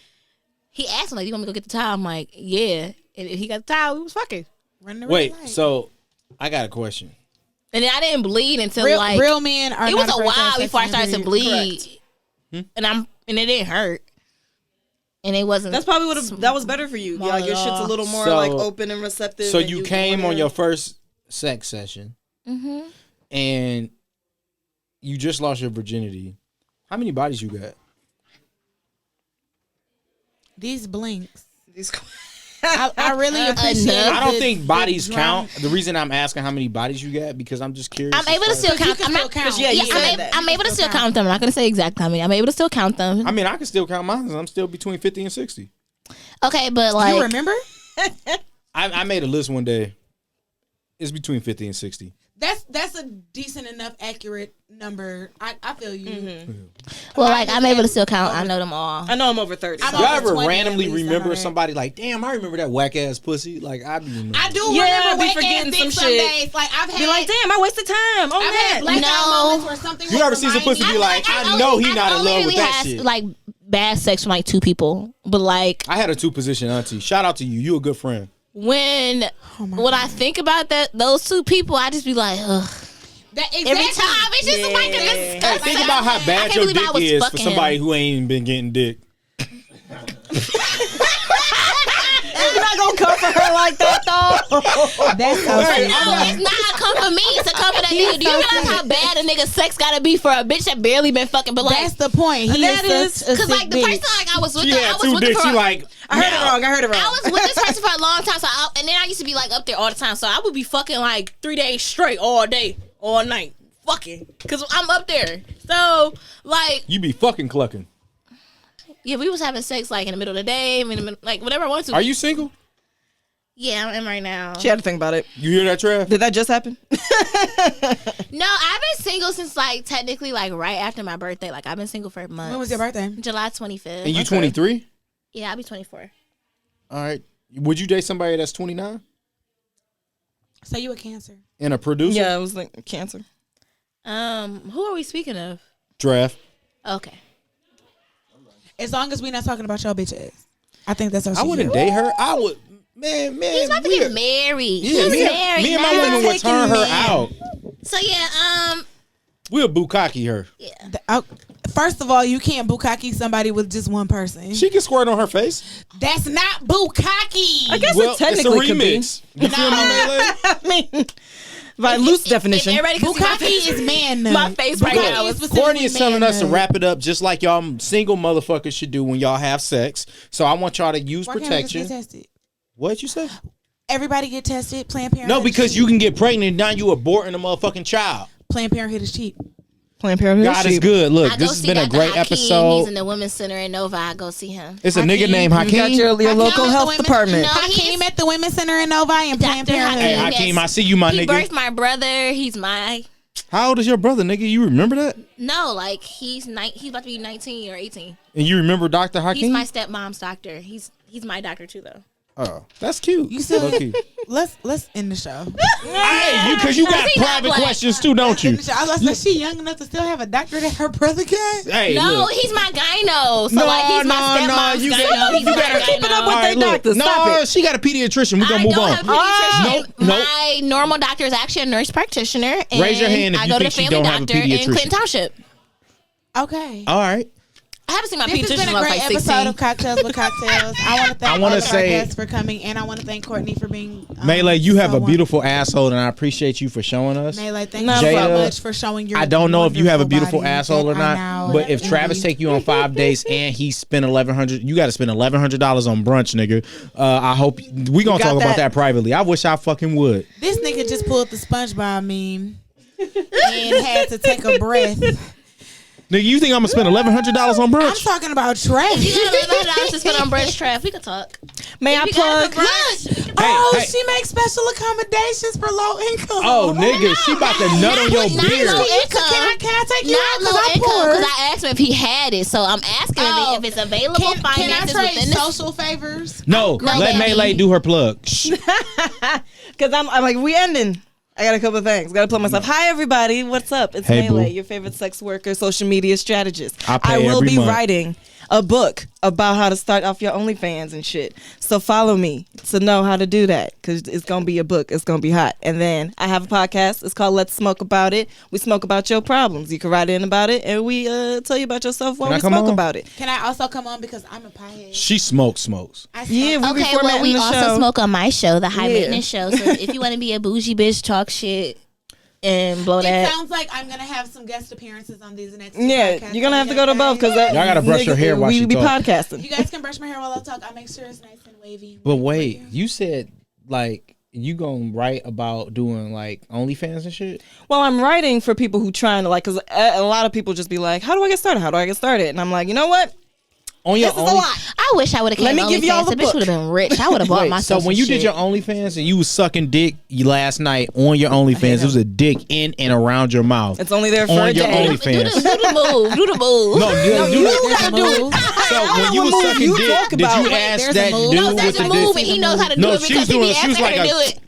Speaker 3: he asked me like, "You want me to go get the towel?" I'm like, "Yeah." And he got the towel. We was fucking.
Speaker 1: Run the red
Speaker 2: Wait,
Speaker 1: light.
Speaker 2: so I got a question.
Speaker 3: And then I didn't bleed until
Speaker 1: real, real men are
Speaker 3: it was
Speaker 1: not
Speaker 3: a
Speaker 1: afraid to have
Speaker 3: while
Speaker 1: sex
Speaker 3: before I
Speaker 1: on
Speaker 3: started to
Speaker 1: their
Speaker 3: bleed.
Speaker 1: period.
Speaker 3: And it didn't hurt. and it wasn't.
Speaker 4: That's probably that was better for you. Yeah, like your shit's a little more like open and receptive.
Speaker 2: So you came on your first sex session, and you just lost your virginity. How many bodies you got?
Speaker 1: These blinks. I really appreciate it.
Speaker 2: I don't think bodies count. The reason I'm asking how many bodies you got because I'm just curious.
Speaker 3: I'm able to still count. I'm able to still count them. I'm not going to say exactly how many. I'm able to still count them.
Speaker 2: I mean, I can still count mine. I'm still between 50 and 60.
Speaker 3: Okay, but like,
Speaker 1: you remember?
Speaker 2: I made a list one day. It's between 50 and 60.
Speaker 1: That's a decent enough accurate number. I feel you.
Speaker 3: Well, like I'm able to still count. I know them all.
Speaker 4: I know I'm over 30.
Speaker 2: Y'all ever randomly remember somebody like, damn, I remember that whack ass pussy? Like I do remember
Speaker 1: whack ass dick some days. Like I've had
Speaker 4: be like, damn, I wasted time on that.
Speaker 1: Moments where something
Speaker 2: you ever see some pussy be like, I know he not in love with that shit.
Speaker 3: Like bad sex from like two people, but like
Speaker 2: I had a 2-position auntie. Shout out to you. You a good friend.
Speaker 3: When I think about those two people, I just be like, ugh. Every time it's just like a disgusting.
Speaker 2: Hey, think about how bad your dick is for somebody who ain't even been getting dick.
Speaker 4: You're not gonna comfort her like that, though.
Speaker 1: That's so
Speaker 3: no, it's not a comfort me. It's a comfort that nigga. Do you realize how bad a nigga sex gotta be for a bitch that barely been fucking? But like,
Speaker 1: that's the point.
Speaker 3: That is because like the person like I was with, I was with her for.
Speaker 4: I heard it wrong.
Speaker 3: I was with this person for a long time, and then I used to be like up there all the time. So I would be fucking like 3 days straight, all day, all night, fucking, because I'm up there. So like,
Speaker 2: you be fucking clucking.
Speaker 3: Yeah, we was having sex like in the middle of the day, like whatever I want to.
Speaker 2: Are you single?
Speaker 3: Yeah, I am right now.
Speaker 4: She had to think about it.
Speaker 2: You hear that, Trav?
Speaker 4: Did that just happen?
Speaker 3: No, I've been single since like technically like right after my birthday. Like I've been single for months.
Speaker 1: When was your birthday?
Speaker 3: July 25th.
Speaker 2: And you 23?
Speaker 3: Yeah, I'll be 24.
Speaker 2: All right. Would you date somebody that's 29?
Speaker 1: So you a Cancer?
Speaker 2: And a producer?
Speaker 4: Yeah, it was like Cancer.
Speaker 3: Who are we speaking of?
Speaker 2: Draft.
Speaker 3: Okay.
Speaker 1: As long as we're not talking about your bitch ass. I think that's how she
Speaker 2: I wouldn't date her. I would. Man.
Speaker 3: He's about to get married.
Speaker 2: Yeah, me and my woman would turn her out.
Speaker 3: So yeah,
Speaker 2: we'll bukkake her.
Speaker 3: Yeah.
Speaker 1: First of all, you can't bukkake somebody with just one person.
Speaker 2: She can squirt on her face.
Speaker 1: That's not bukkake.
Speaker 4: I guess it technically could be.
Speaker 2: You feel me, Melei?
Speaker 4: I mean, by loose definition,
Speaker 1: bukkake is man.
Speaker 3: My face right now is
Speaker 2: Courtney is telling us to wrap it up just like y'all single motherfuckers should do when y'all have sex. So I want y'all to use protection. What'd you say?
Speaker 1: Everybody get tested. Planned Parenthood.
Speaker 2: No, because you can get pregnant and now you aborting a motherfucking child.
Speaker 1: Planned Parenthood is cheap.
Speaker 4: Planned Parenthood.
Speaker 2: God is good. Look, this has been a great episode.
Speaker 3: He's in the Women's Center in Nova. I go see him.
Speaker 2: It's a nigga named Hakeem.
Speaker 4: You got your local health department.
Speaker 3: No,
Speaker 1: Hakeem at the Women's Center in Novi and Planned Parenthood.
Speaker 2: Hey, Hakeem, I see you, my nigga.
Speaker 3: He birthed my brother. He's my.
Speaker 2: How old is your brother, nigga? You remember that?
Speaker 3: No, like he's about to be 19 or 18.
Speaker 2: And you remember Dr. Hakeem?
Speaker 3: He's my stepmom's doctor. He's my doctor too, though.
Speaker 2: Oh, that's cute.
Speaker 1: You still let's end the show.
Speaker 2: Hey, because you got private questions too, don't you?
Speaker 1: I was like, she young enough to still have a doctor that her brother got?
Speaker 2: Hey,
Speaker 3: no,
Speaker 2: look.
Speaker 3: He's my gyno. So like he's my stepmom's gyno.
Speaker 2: You gotta keep it up with their doctor. No, she got a pediatrician. We're gonna move on.
Speaker 3: Nope. My normal doctor is actually a nurse practitioner. And
Speaker 2: raise your hand if you think she don't have a pediatrician.
Speaker 3: In Clinton Township.
Speaker 1: Okay.
Speaker 2: All right.
Speaker 3: I haven't seen my
Speaker 1: pediatrician. This has been a great episode of Cocktails with Cocktails. I want to thank all of our guests for coming, and I want to thank Courtney for being.
Speaker 2: Melei, you have a beautiful asshole, and I appreciate you for showing us.
Speaker 1: Melei, thank you so much for showing your.
Speaker 2: I don't know if you have a beautiful asshole or not, but if Travis take you on 5 dates and he spent $1,100, you got to spend $1,100 on brunch, nigga. I hope we gonna talk about that privately. I wish I fucking would.
Speaker 1: This nigga just pulled the SpongeBob meme and had to take a breath.
Speaker 2: Nigga, you think I'm gonna spend $1,100 on brunch?
Speaker 1: I'm talking about Trav.
Speaker 3: If you got $1,100 to spend on brunch, Trav, we can talk.
Speaker 4: May I plug?
Speaker 1: Hey, she makes special accommodations for low income.
Speaker 2: Oh, nigga, she about to nut on your beard.
Speaker 3: Low income.
Speaker 1: Can I take you out?
Speaker 3: Not low income, because I asked him if he had it, so I'm asking him if it's available.
Speaker 1: Can I trade social favors?
Speaker 2: No, let Melei do her plug.
Speaker 4: Because I'm like, we ending. I got a couple of things. Got to plug myself. Hi, everybody. What's up? It's Melei, your favorite sex worker, social media strategist.
Speaker 2: I will be
Speaker 4: writing a book about how to start off your OnlyFans and shit. So follow me to know how to do that, because it's gonna be a book. It's gonna be hot. And then I have a podcast. It's called Let's Smoke About It. We smoke about your problems. You can write in about it, and we tell you about yourself while we smoke about it.
Speaker 1: Can I also come on because I'm a piehead?
Speaker 2: She smokes.
Speaker 4: Yeah, we
Speaker 3: Okay, well, we also
Speaker 4: show.
Speaker 3: smoke on my show, the High Maintenance Show. So if you want to be a bougie bitch, talk shit and blow
Speaker 1: It
Speaker 3: that.
Speaker 1: sounds like I'm gonna have some guest appearances on these next.
Speaker 4: Yeah,
Speaker 1: podcasts.
Speaker 4: you're gonna have to go to both because
Speaker 2: Y'all gotta brush your hair while
Speaker 4: we
Speaker 2: she
Speaker 4: be
Speaker 2: talk.
Speaker 4: podcasting.
Speaker 1: You guys can brush my hair while I talk. I'll make sure it's nice and wavy.
Speaker 2: But wait, you said like you gonna write about doing like OnlyFans and shit?
Speaker 4: Well, I'm writing for people who trying to like, because a lot of people just be like, "How do I get started? How do I get started?" And I'm like, you know what?
Speaker 2: On your
Speaker 4: This is a lot.
Speaker 3: I wish I would have came
Speaker 4: Let me give y'all
Speaker 3: OnlyFans.
Speaker 4: the
Speaker 3: The bitch
Speaker 4: book.
Speaker 3: would have been rich. I would have bought
Speaker 2: Wait,
Speaker 3: myself
Speaker 2: so when
Speaker 3: some
Speaker 2: you
Speaker 3: shit.
Speaker 2: did your OnlyFans and you was sucking dick last night on your OnlyFans, it was a dick in and around your mouth.
Speaker 4: It's only there for
Speaker 2: on
Speaker 4: a
Speaker 2: your
Speaker 4: day.
Speaker 3: do
Speaker 2: OnlyFans.
Speaker 3: the move. Do the move.
Speaker 2: No,
Speaker 4: you
Speaker 2: the-
Speaker 4: gotta do it.
Speaker 2: So when you
Speaker 4: What
Speaker 2: was
Speaker 4: move
Speaker 2: sucking
Speaker 4: you
Speaker 2: dick,
Speaker 4: talk
Speaker 2: did
Speaker 4: about?
Speaker 2: you
Speaker 4: Wait,
Speaker 2: ask
Speaker 1: there's a
Speaker 2: that
Speaker 1: move.
Speaker 2: dude
Speaker 3: No,
Speaker 2: with
Speaker 3: that's
Speaker 2: the
Speaker 3: a move,
Speaker 2: dick?
Speaker 3: and he knows how to do
Speaker 2: No,
Speaker 3: it
Speaker 2: she was
Speaker 3: because he
Speaker 2: doing
Speaker 3: be
Speaker 2: it. She was
Speaker 3: asking
Speaker 2: like
Speaker 3: her to
Speaker 2: a-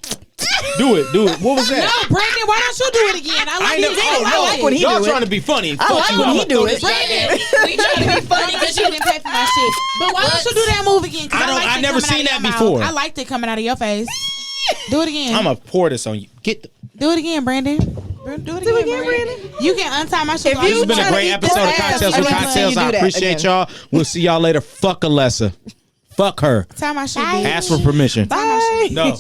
Speaker 3: do it.
Speaker 2: Do it. What was that?
Speaker 1: No, Brandon, why don't you do it again? I like
Speaker 2: know.
Speaker 1: you did it.
Speaker 4: I like when he
Speaker 2: Y'all
Speaker 4: do it.
Speaker 2: trying to be funny.
Speaker 4: I like when he do it.
Speaker 1: Brandon,
Speaker 3: We trying to be funny
Speaker 1: because you didn't pay for my shit. But why don't you do that move again? 'Cause
Speaker 2: I don't-
Speaker 1: liked
Speaker 2: I
Speaker 1: it
Speaker 2: never
Speaker 1: coming out
Speaker 2: seen
Speaker 1: of
Speaker 2: that
Speaker 1: your mouth.
Speaker 2: before.
Speaker 1: I liked it coming out of your face. Do it again.
Speaker 2: I'm gonna pour this on you.
Speaker 1: Do it again, Brandon. Do it again, Brandon. You can untie my shit.
Speaker 4: If
Speaker 1: while
Speaker 2: This has
Speaker 4: you
Speaker 2: been a
Speaker 4: try to
Speaker 2: great
Speaker 4: eat
Speaker 2: episode of
Speaker 4: this ass,
Speaker 2: Cocktails
Speaker 4: I'm
Speaker 2: with
Speaker 4: not saying
Speaker 2: Cocktails.
Speaker 4: you
Speaker 2: I
Speaker 4: do that
Speaker 2: appreciate
Speaker 4: again.
Speaker 2: y'all. We'll see y'all later. Fuck Alessa. Fuck her.
Speaker 1: tie my shit.
Speaker 3: Bye.
Speaker 1: bitch.
Speaker 2: Ask for permission.
Speaker 1: Tie my shit.
Speaker 2: No.